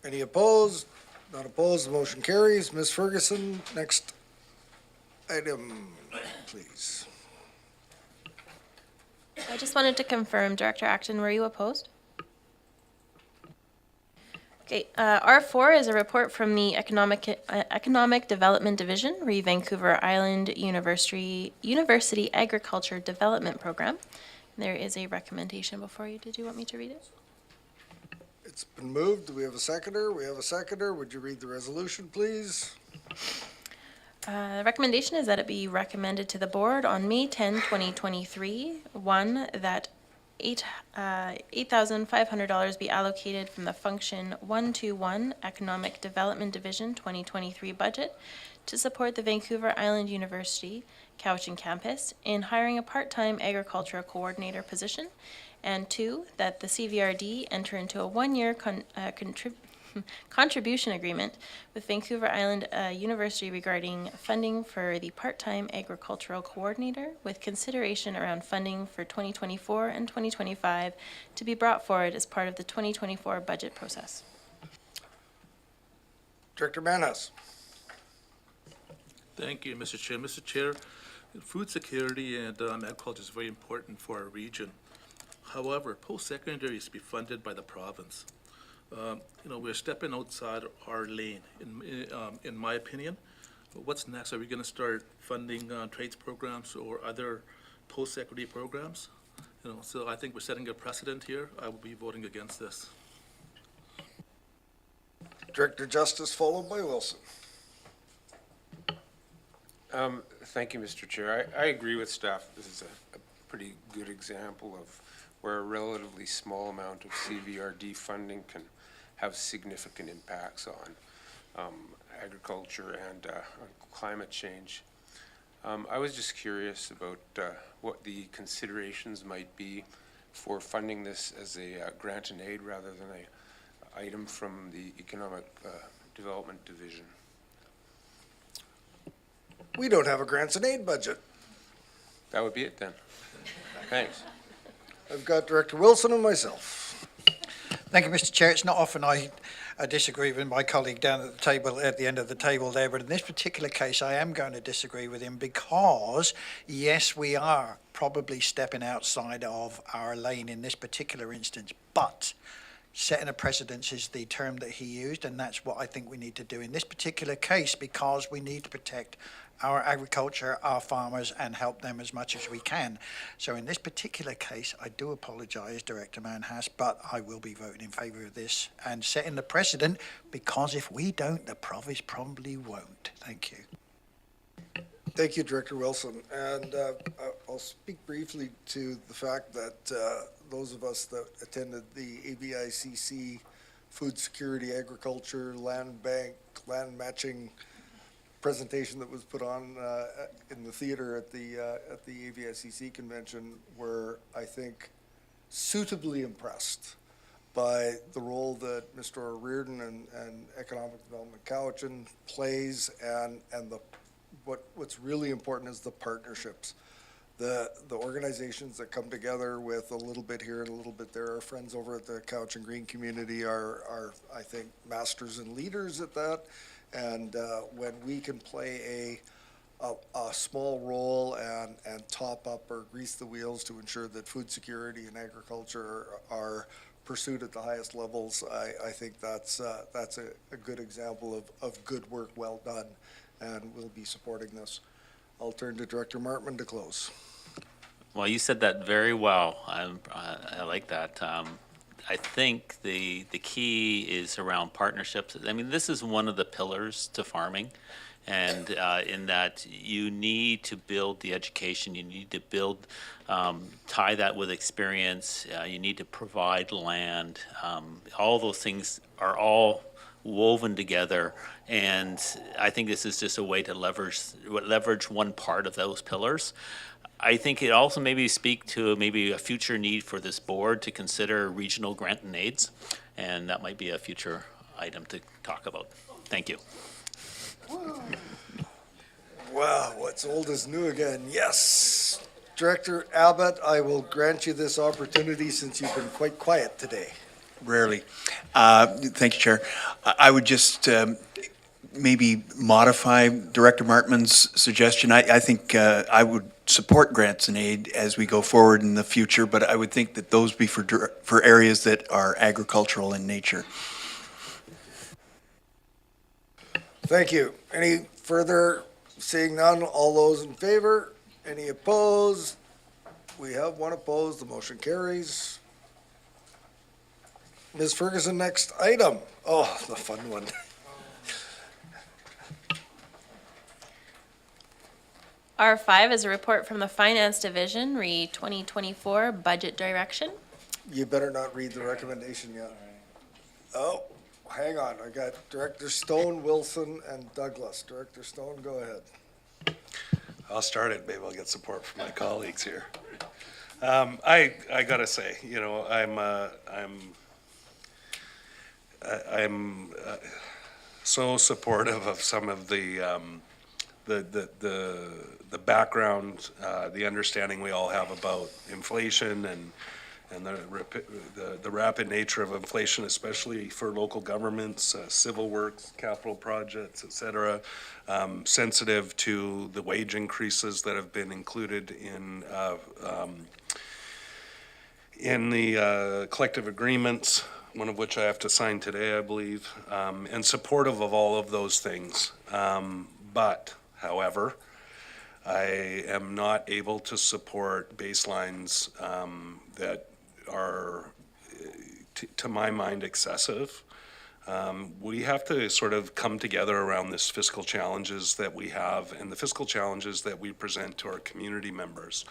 Any opposed? Not opposed, the motion carries. Ms. Ferguson, next item, please. I just wanted to confirm, Director Acton, were you opposed? Okay, R4 is a report from the Economic Development Division, re Vancouver Island University Agriculture Development Program. There is a recommendation before you. Did you want me to read it? It's been moved. Do we have a seconder? We have a seconder. Would you read the resolution, please? The recommendation is that it be recommended to the board on May 10, 2023, one, that $8,500 be allocated from the Function 121 Economic Development Division 2023 budget to support the Vancouver Island University Cowichan campus in hiring a part-time agricultural coordinator position, and two, that the CVRD enter into a one-year contribution agreement with Vancouver Island University regarding funding for the part-time agricultural coordinator, with consideration around funding for 2024 and 2025 to be brought forward as part of the 2024 budget process. Director Manhas. Thank you, Mr. Chair. Mr. Chair, food security and agriculture is very important for our region. However, post-secondary is to be funded by the province. You know, we're stepping outside our lane, in my opinion. What's next? Are we going to start funding trades programs or other post-secondary programs? You know, so I think we're setting a precedent here. I will be voting against this. Director Justice, followed by Wilson. Thank you, Mr. Chair. I agree with staff. This is a pretty good example of where a relatively small amount of CVRD funding can have significant impacts on agriculture and on climate change. I was just curious about what the considerations might be for funding this as a grant and aid rather than a item from the Economic Development Division. We don't have a grants and aid budget. That would be it then. Thanks. I've got Director Wilson and myself. Thank you, Mr. Chair. It's not often I disagree with my colleague down at the table, at the end of the table there, but in this particular case, I am going to disagree with him because, yes, we are probably stepping outside of our lane in this particular instance, but setting a precedence is the term that he used, and that's what I think we need to do in this particular case because we need to protect our agriculture, our farmers, and help them as much as we can. So in this particular case, I do apologise, Director Manhas, but I will be voting in favour of this and setting the precedent because if we don't, the province probably won't. Thank you. Thank you, Director Wilson. And I'll speak briefly to the fact that those of us that attended the ABICC Food Security, Agriculture, Land Bank, Land Matching presentation that was put on in the theater at the AVSCC convention were, I think, suitably impressed by the role that Mr. O'Riordan and Economic Development Cowichan plays, and what's really important is the partnerships. The organizations that come together with a little bit here and a little bit there. Our friends over at the Cowichan Green community are I think, masters and leaders at that. And when we can play a small role and top up or grease the wheels to ensure that food security and agriculture are pursued at the highest levels, I think that's a good example of good work well done, and we'll be supporting this. I'll turn to Director Martman to close. Well, you said that very well. I like that. I think the key is around partnerships. I mean, this is one of the pillars to farming, and in that you need to build the education, you need to build, tie that with experience, you need to provide land. All those things are all woven together, and I think this is just a way to leverage one part of those pillars. I think it also maybe speak to maybe a future need for this board to consider regional grant and aids, and that might be a future item to talk about. Thank you. Wow, what's old is new again. Yes. Director Abbott, I will grant you this opportunity since you've been quite quiet today. Rarely. Thank you, Chair. I would just maybe modify Director Martman's suggestion. I think I would support grants and aid as we go forward in the future, but I would think that those be for areas that are agricultural in nature. Thank you. Any further? Seeing none, all those in favor? Any opposed? We have one opposed. The motion carries. Ms. Ferguson, next item. Oh, the fun one. R5 is a report from the Finance Division, re 2024 Budget Direction. You better not read the recommendation yet. Oh, hang on. I got Director Stone, Wilson, and Douglas. Director Stone, go ahead. I'll start it. Maybe I'll get support from my colleagues here. I gotta say, you know, I'm so supportive of some of the background, the understanding we all have about inflation and the rapid nature of inflation, especially for local governments, civil works, capital projects, et cetera, sensitive to the wage increases that have been included in the collective agreements, one of which I have to sign today, I believe, and supportive of all of those things. But, however, I am not able to support baselines that are, to my mind, excessive. We have to sort of come together around this fiscal challenges that we have and the fiscal challenges that we present to our community members.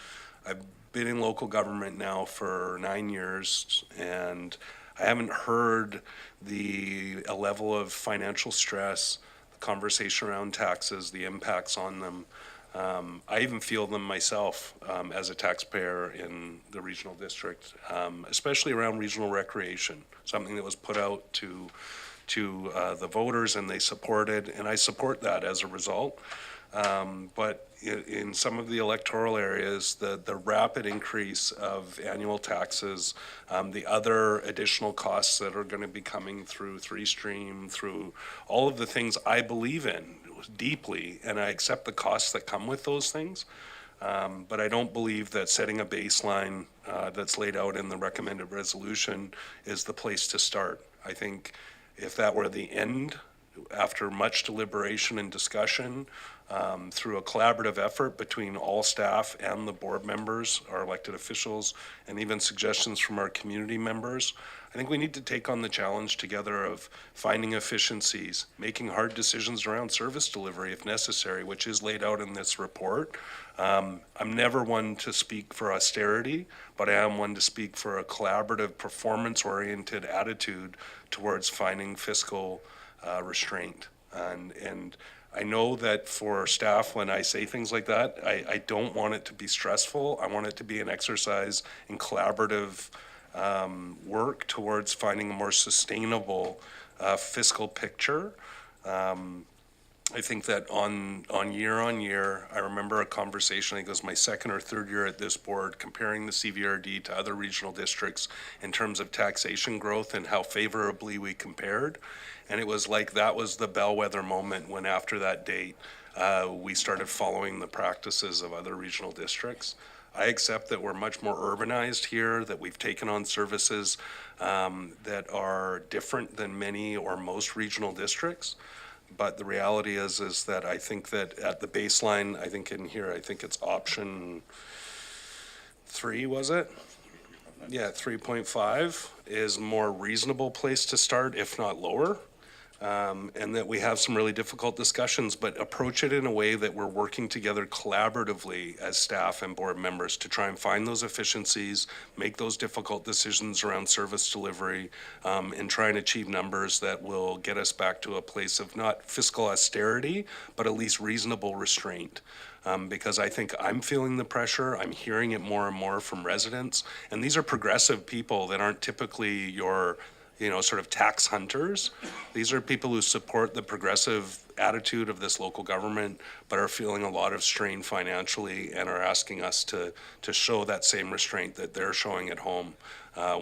I've been in local government now for 9 years, and I haven't heard a level of financial stress, the conversation around taxes, the impacts on them. I even feel them myself as a taxpayer in the regional district, especially around regional recreation, something that was put out to the voters and they supported, and I support that as a result. But in some of the electoral areas, the rapid increase of annual taxes, the other additional costs that are going to be coming through three-stream, through all of the things I believe in deeply, and I accept the costs that come with those things. But I don't believe that setting a baseline that's laid out in the recommended resolution is the place to start. I think if that were the end, after much deliberation and discussion, through a collaborative effort between all staff and the board members, our elected officials, and even suggestions from our community members, I think we need to take on the challenge together of finding efficiencies, making hard decisions around service delivery if necessary, which is laid out in this report. I'm never one to speak for austerity, but I am one to speak for a collaborative, performance-oriented attitude towards finding fiscal restraint. And I know that for staff, when I say things like that, I don't want it to be stressful. I want it to be an exercise in collaborative work towards finding a more sustainable fiscal picture. I think that on year, I remember a conversation, I think it was my second or third year at this board, comparing the CVRD to other regional districts in terms of taxation growth and how favorably we compared. And it was like that was the bellwether moment when after that date, we started following the practices of other regional districts. I accept that we're much more urbanized here, that we've taken on services that are different than many or most regional districts. But the reality is that I think that at the baseline, I think in here, I think it's option 3, was it? Yeah, 3.5 is a more reasonable place to start, if not lower. And that we have some really difficult discussions, but approach it in a way that we're working together collaboratively as staff and board members to try and find those efficiencies, make those difficult decisions around service delivery, and try and achieve numbers that will get us back to a place of not fiscal austerity, but at least reasonable restraint. Because I think I'm feeling the pressure, I'm hearing it more and more from residents, and these are progressive people that aren't typically your sort of tax hunters. These are people who support the progressive attitude of this local government, but are feeling a lot of strain financially and are asking us to show that same restraint that they're showing at home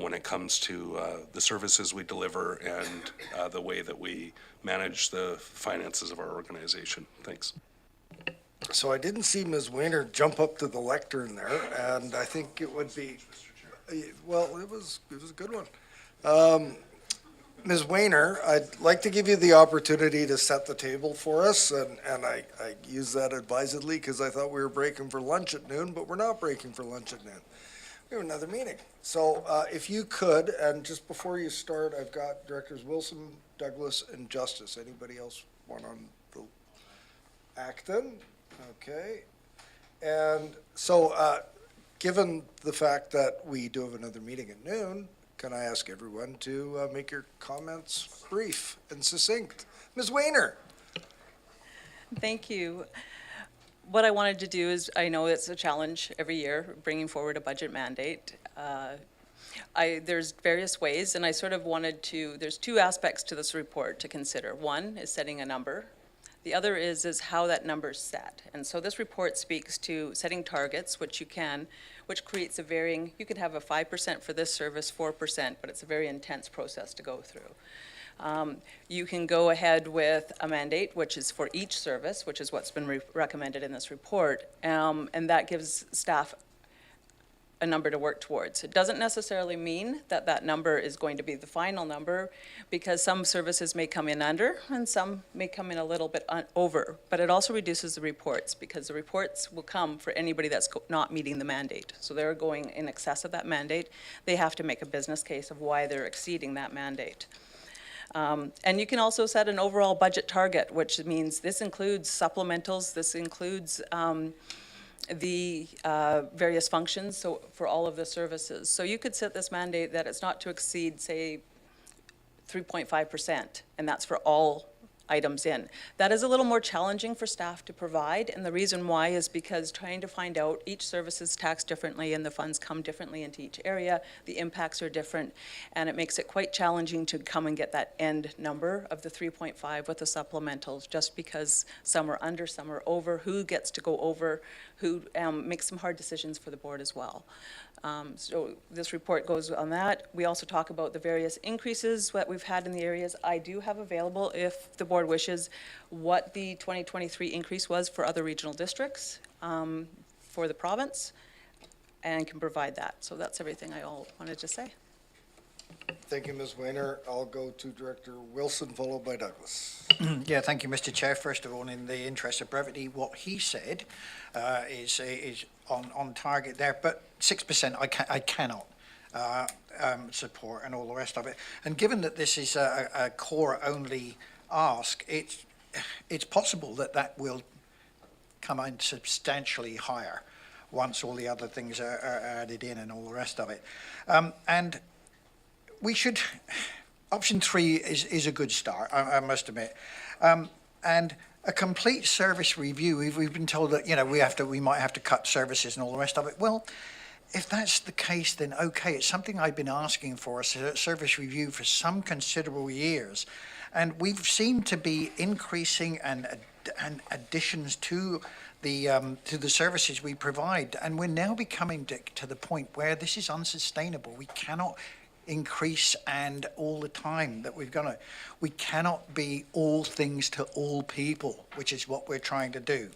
when it comes to the services we deliver and the way that we manage the finances of our organization. Thanks. So I didn't see Ms. Weiner jump up to the lectern there, and I think it would be, well, it was a good one. Ms. Weiner, I'd like to give you the opportunity to set the table for us, and I use that advisedly because I thought we were breaking for lunch at noon, but we're not breaking for lunch at noon. We have another meeting. So if you could, and just before you start, I've got Directors Wilson, Douglas, and Justice. Anybody else want on the Acton? Okay. And so given the fact that we do have another meeting at noon, can I ask everyone to make your comments brief and succinct? Ms. Weiner. Thank you. What I wanted to do is, I know it's a challenge every year, bringing forward a budget mandate. There's various ways, and I sort of wanted to, there's 2 aspects to this report to consider. One is setting a number. The other is how that number is set. And so this report speaks to setting targets, which creates a varying, you could have a 5% for this service, 4%, but it's a very intense process to go through. You can go ahead with a mandate, which is for each service, which is what's been recommended in this report, and that gives staff a number to work towards. It doesn't necessarily mean that that number is going to be the final number, because some services may come in under and some may come in a little bit over, but it also reduces the reports, because the reports will come for anybody that's not meeting the mandate. So they're going in excess of that mandate. They have to make a business case of why they're exceeding that mandate. And you can also set an overall budget target, which means this includes supplementals, this includes the various functions, so for all of the services. So you could set this mandate that it's not to exceed, say, 3.5%, and that's for all items in. That is a little more challenging for staff to provide, and the reason why is because trying to find out each service is taxed differently and the funds come differently into each area, the impacts are different, and it makes it quite challenging to come and get that end number of the 3.5 with the supplementals, just because some are under, some are over, who gets to go over, who makes some hard decisions for the board as well. So this report goes on that. We also talk about the various increases that we've had in the areas. I do have available, if the board wishes, what the 2023 increase was for other regional districts for the province, and can provide that. So that's everything I all wanted to say. Thank you, Ms. Weiner. I'll go to Director Wilson, followed by Douglas. Yeah, thank you, Mr. Chair. First of all, in the interest of brevity, what he said is on target there, but 6% I cannot support, and all the rest of it. And given that this is a core-only ask, it's possible that will come in substantially higher once all the other things are added in and all the rest of it. And we should, option 3 is a good start, I must admit. And a complete service review. We've been told that, we might have to cut services and all the rest of it. Well, if that's the case, then okay, it's something I've been asking for, a service review for some considerable years. And we've seemed to be increasing and additions to the services we provide. And we're now becoming to the point where this is unsustainable. We cannot increase and all the time that we cannot be all things to all people, which is what we're trying to do.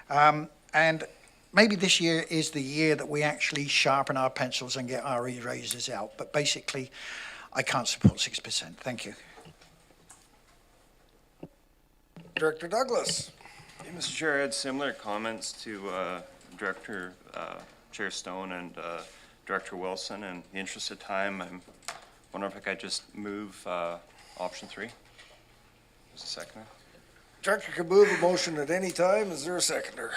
And maybe this year is the year that we actually sharpen our pencils and get our e-razors out. But basically, I can't support 6%. Thank you. Director Douglas. Hey, Mr. Chair, I had similar comments to Director Chair Stone and Director Wilson. In the interest of time, I'm wondering if I could just move option 3. There's a seconder. Director can move a motion at any time. Is there a seconder?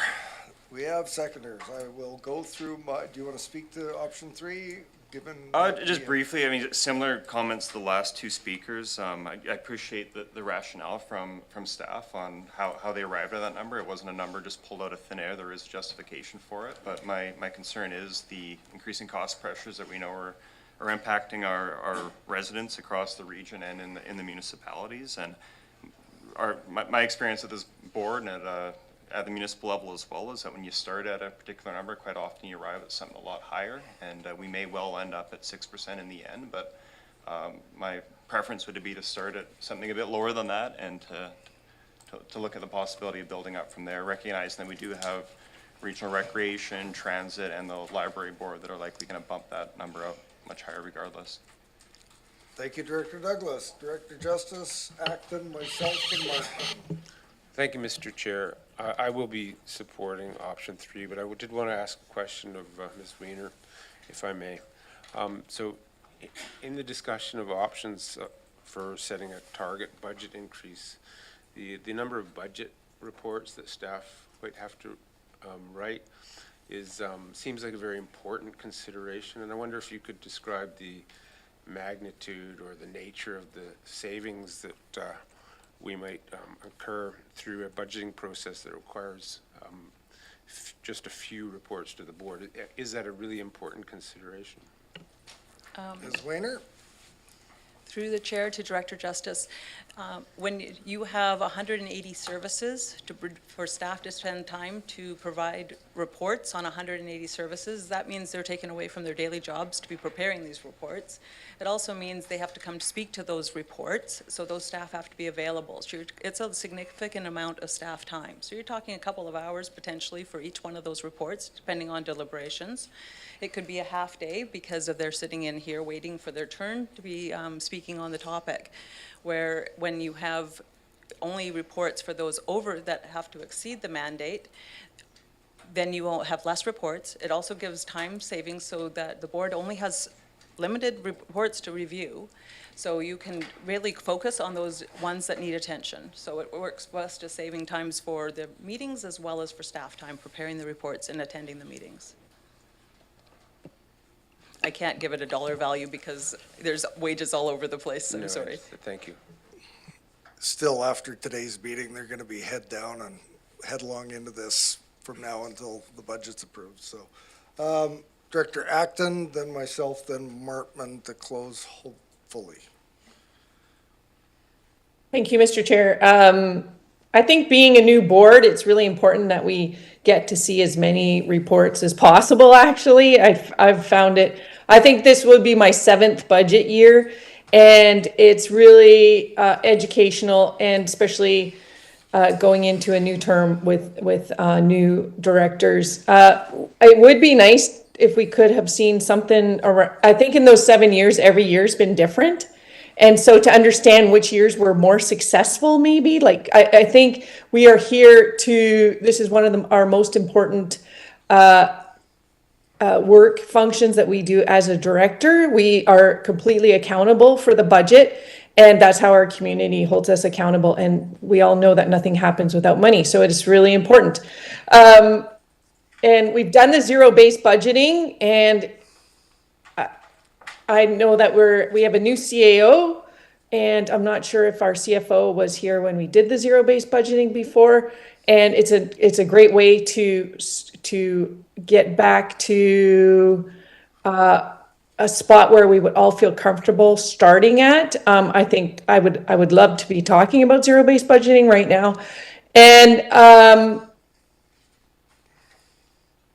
We have seconders. I will go through do you want to speak to option 3, given? Just briefly, I mean, similar comments to the last two speakers. I appreciate the rationale from staff on how they arrived at that number. It wasn't a number just pulled out of thin air. There is justification for it. But my concern is the increasing cost pressures that we know are impacting our residents across the region and in the municipalities. And my experience at this board and at the municipal level as well is that when you start at a particular number, quite often you arrive at something a lot higher, and we may well end up at 6% in the end, but my preference would be to start at something a bit lower than that and to look at the possibility of building up from there, recognizing that we do have regional recreation, transit, and the library board that are likely going to bump that number up much higher regardless. Thank you, Director Douglas. Director Justice, Acton, myself, and Martin. Thank you, Mr. Chair. I will be supporting option 3, but I did want to ask a question of Ms. Weiner, if I may. So in the discussion of options for setting a target budget increase, the number of budget reports that staff might have to write seems like a very important consideration, and I wonder if you could describe the magnitude or the nature of the savings that we might incur through a budgeting process that requires just a few reports to the board. Is that a really important consideration? Ms. Weiner? Through the chair to Director Justice, when you have 180 services for staff to spend time to provide reports on 180 services, that means they're taken away from their daily jobs to be preparing these reports. It also means they have to come to speak to those reports, so those staff have to be available. So it's a significant amount of staff time. So you're talking a couple of hours potentially for each one of those reports, depending on deliberations. It could be a half day because of they're sitting in here waiting for their turn to be speaking on the topic, where when you have only reports for those that have to exceed the mandate, then you will have less reports. It also gives time savings so that the board only has limited reports to review, so you can really focus on those ones that need attention. So it works best as saving times for the meetings as well as for staff time preparing the reports and attending the meetings. I can't give it a dollar value because there's wages all over the place, I'm sorry. Thank you. Still, after today's meeting, they're going to be head down and headlong into this from now until the budget's approved. So, Director Acton, then myself, then Martman to close, hopefully. Thank you, Mr. Chair. I think being a new board, it's really important that we get to see as many reports as possible, actually. I've found it, I think this would be my 7th budget year, and it's really educational, and especially going into a new term with new directors. It would be nice if we could have seen something around. I think in those 7 years, every year's been different. And so to understand which years were more successful, maybe, like, I think we are here this is one of our most important work functions that we do as a director. We are completely accountable for the budget, and that's how our community holds us accountable. And we all know that nothing happens without money, so it is really important. And we've done the zero-based budgeting, and I know that we have a new CAO, and I'm not sure if our CFO was here when we did the zero-based budgeting before. And it's a great way to get back to a spot where we would all feel comfortable starting at. I think I would love to be talking about zero-based budgeting right now. And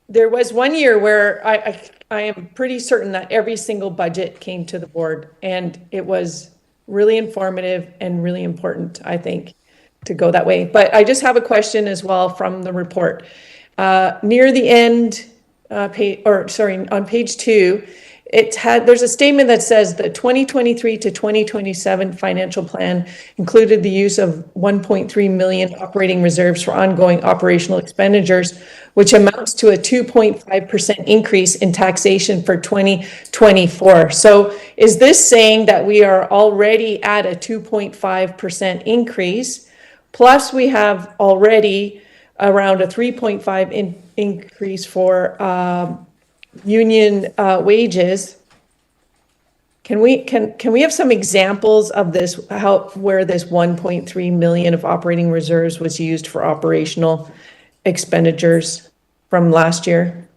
there was one year where I am pretty certain that every single budget came to the board, and it was really informative and really important, I think, to go that way. But I just have a question as well from the report. Near the end, on page 2, there's a statement that says the 2023 to 2027 financial plan included the use of 1.3 million operating reserves for ongoing operational expenditures, which amounts to a 2.5% increase in taxation for 2024. So is this saying that we are already at a 2.5% increase, plus we have already around a 3.5 increase for union wages? Can we have some examples of this, where this 1.3 million of operating reserves was used for operational expenditures from last year?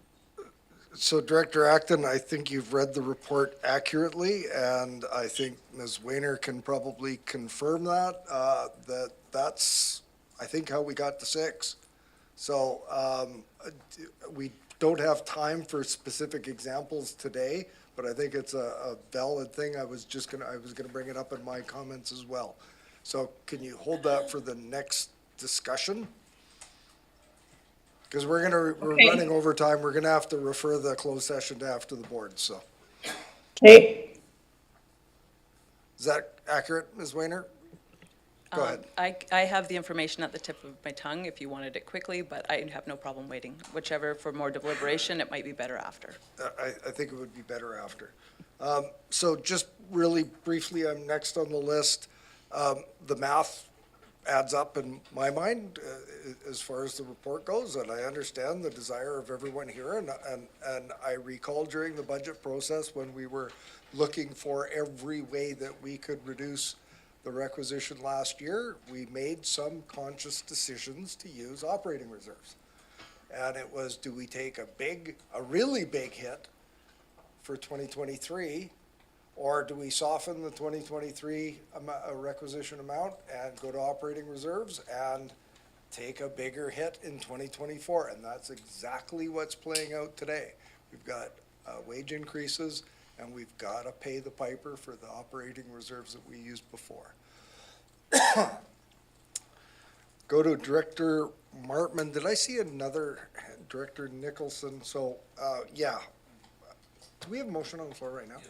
So Director Acton, I think you've read the report accurately, and I think Ms. Weiner can probably confirm that, that's, I think, how we got to 6. So we don't have time for specific examples today, but I think it's a valid thing. I was gonna bring it up in my comments as well. So can you hold that for the next discussion? Because we're running over time. We're gonna have to refer the closed session to after the board, so. Okay. Is that accurate, Ms. Weiner? Go ahead. I have the information at the tip of my tongue if you wanted it quickly, but I have no problem waiting. Whichever, for more deliberation, it might be better after. I think it would be better after. So just really briefly, I'm next on the list. The math adds up in my mind as far as the report goes, and I understand the desire of everyone here. And I recall during the budget process when we were looking for every way that we could reduce the requisition last year, we made some conscious decisions to use operating reserves. And it was, do we take a really big hit for 2023, or do we soften the 2023 requisition amount and go to operating reserves and take a bigger hit in 2024? And that's exactly what's playing out today. We've got wage increases, and we've got to pay the piper for the operating reserves that we used before. Go to Director Martman. Did I see another Director Nicholson? So, yeah. Do we have a motion on the floor right now?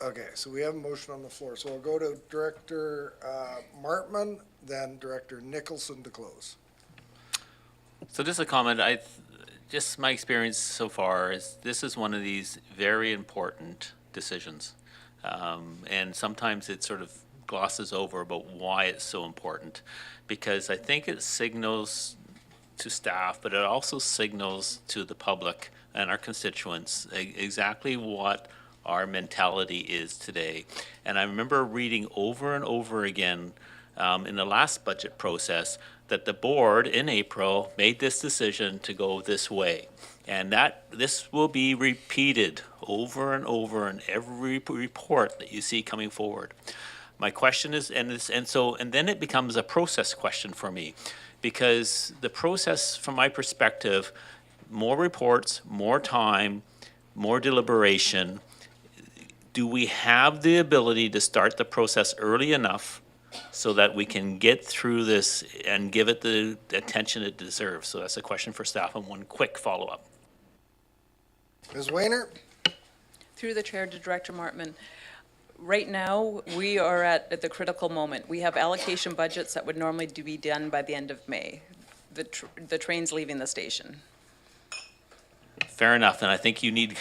Okay, so we have a motion on the floor. So I'll go to Director Martman, then Director Nicholson to close. So just a comment, just my experience so far is this is one of these very important decisions. And sometimes it sort of glosses over about why it's so important. Because I think it signals to staff, but it also signals to the public and our constituents exactly what our mentality is today. And I remember reading over and over again in the last budget process that the board in April made this decision to go this way. And that this will be repeated over and over in every report that you see coming forward. My question is, and then it becomes a process question for me, because the process, from my perspective, more reports, more time, more deliberation. Do we have the ability to start the process early enough so that we can get through this and give it the attention it deserves? So that's a question for staff, and one quick follow-up. Ms. Weiner? Through the chair to Director Martman, right now, we are at the critical moment. We have allocation budgets that would normally be done by the end of May. The train's leaving the station. Fair enough, and I think you need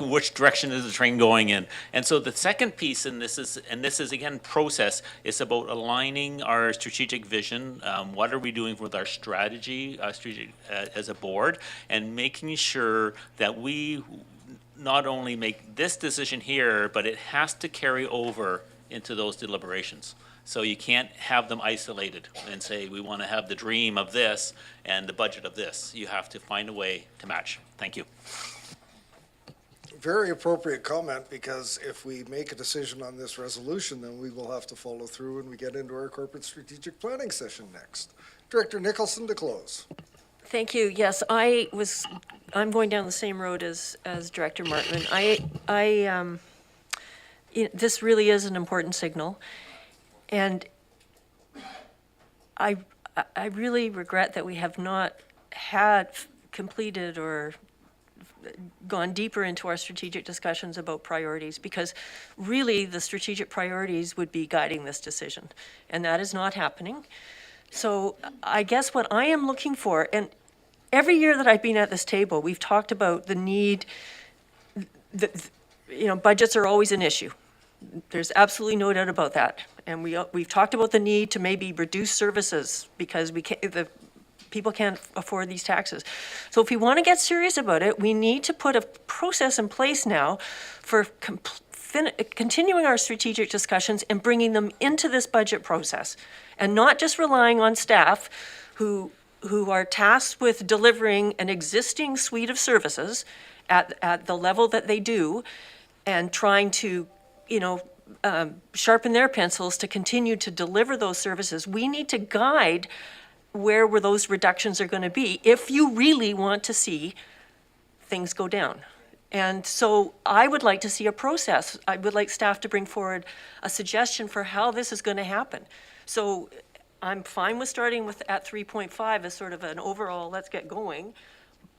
which direction is the train going in. And so the second piece, and this is again process, is about aligning our strategic vision. What are we doing with our strategy as a board, and making sure that we not only make this decision here, but it has to carry over into those deliberations. So you can't have them isolated and say, we want to have the dream of this and the budget of this. You have to find a way to match. Thank you. Very appropriate comment, because if we make a decision on this resolution, then we will have to follow through when we get into our corporate strategic planning session next. Director Nicholson to close. Thank you. Yes, I'm going down the same road as Director Martman. This really is an important signal. And I really regret that we have not had completed or gone deeper into our strategic discussions about priorities, because really the strategic priorities would be guiding this decision, and that is not happening. So I guess what I am looking for, and every year that I've been at this table, we've talked about the need, budgets are always an issue. There's absolutely no doubt about that. And we've talked about the need to maybe reduce services because people can't afford these taxes. So if we want to get serious about it, we need to put a process in place now for continuing our strategic discussions and bringing them into this budget process, and not just relying on staff who are tasked with delivering an existing suite of services at the level that they do, and trying to, sharpen their pencils to continue to deliver those services. We need to guide where those reductions are going to be if you really want to see things go down. And so I would like to see a process. I would like staff to bring forward a suggestion for how this is going to happen. So I'm fine with starting at 3.5 as sort of an overall, let's get going.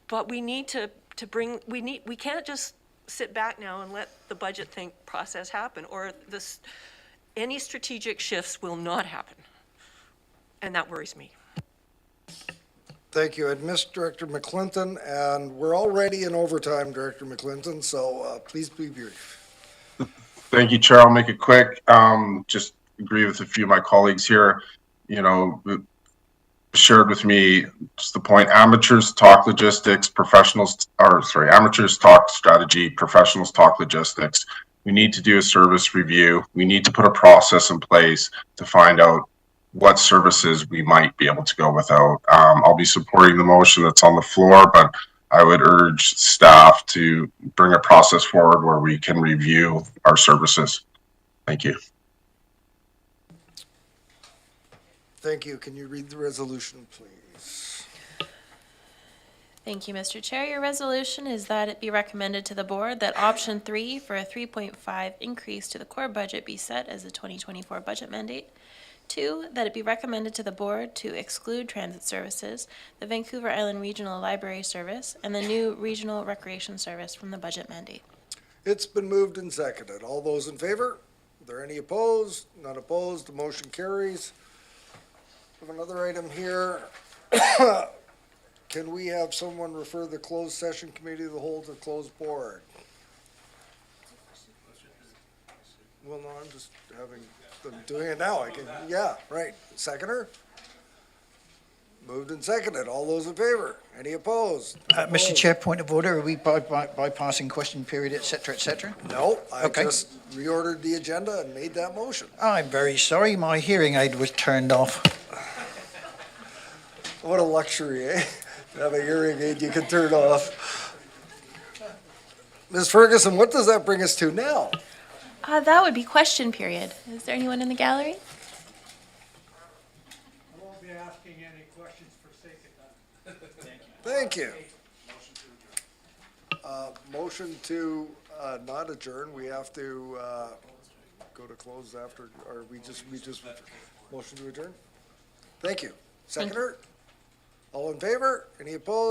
But we need to we can't just sit back now and let the budget process happen, or any strategic shifts will not happen. And that worries me. Thank you. I'd missed Director McClinton, and we're already in overtime, Director McClinton, so please be brief. Thank you, Chair. I'll make it quick. Just agree with a few of my colleagues here. Shared with me just the point, amateurs talk logistics, amateurs talk strategy, professionals talk logistics. We need to do a service review. We need to put a process in place to find out what services we might be able to go without. I'll be supporting the motion that's on the floor, but I would urge staff to bring a process forward where we can review our services. Thank you. Thank you. Can you read the resolution, please? Thank you, Mr. Chair. Your resolution is that it be recommended to the board that option 3 for a 3.5 increase to the core budget be set as the 2024 budget mandate. 2, that it be recommended to the board to exclude transit services, the Vancouver Island Regional Library Service, and the new Regional Recreation Service from the budget mandate. It's been moved and seconded. All those in favor? Are there any opposed? None opposed. The motion carries. We have another item here. Can we have someone refer the closed session committee of the whole to closed board? Well, no, I'm just I'm doing it now. Yeah, right. Seconder? Moved and seconded. All those in favor? Any opposed? Mr. Chair, point of order. Are we bypassing question period, et cetera, et cetera? No, I Okay. just reordered the agenda and made that motion. I'm very sorry. My hearing aid was turned off. What a luxury, eh? To have a hearing aid you can turn off. Ms. Ferguson, what does that bring us to now? That would be question period. Is there anyone in the gallery? I won't be asking any questions for sake of time. Thank you. Motion to not adjourn. We have to go to close after, or we just motion to adjourn? Thank you. Seconder? All in favor? Any opposed?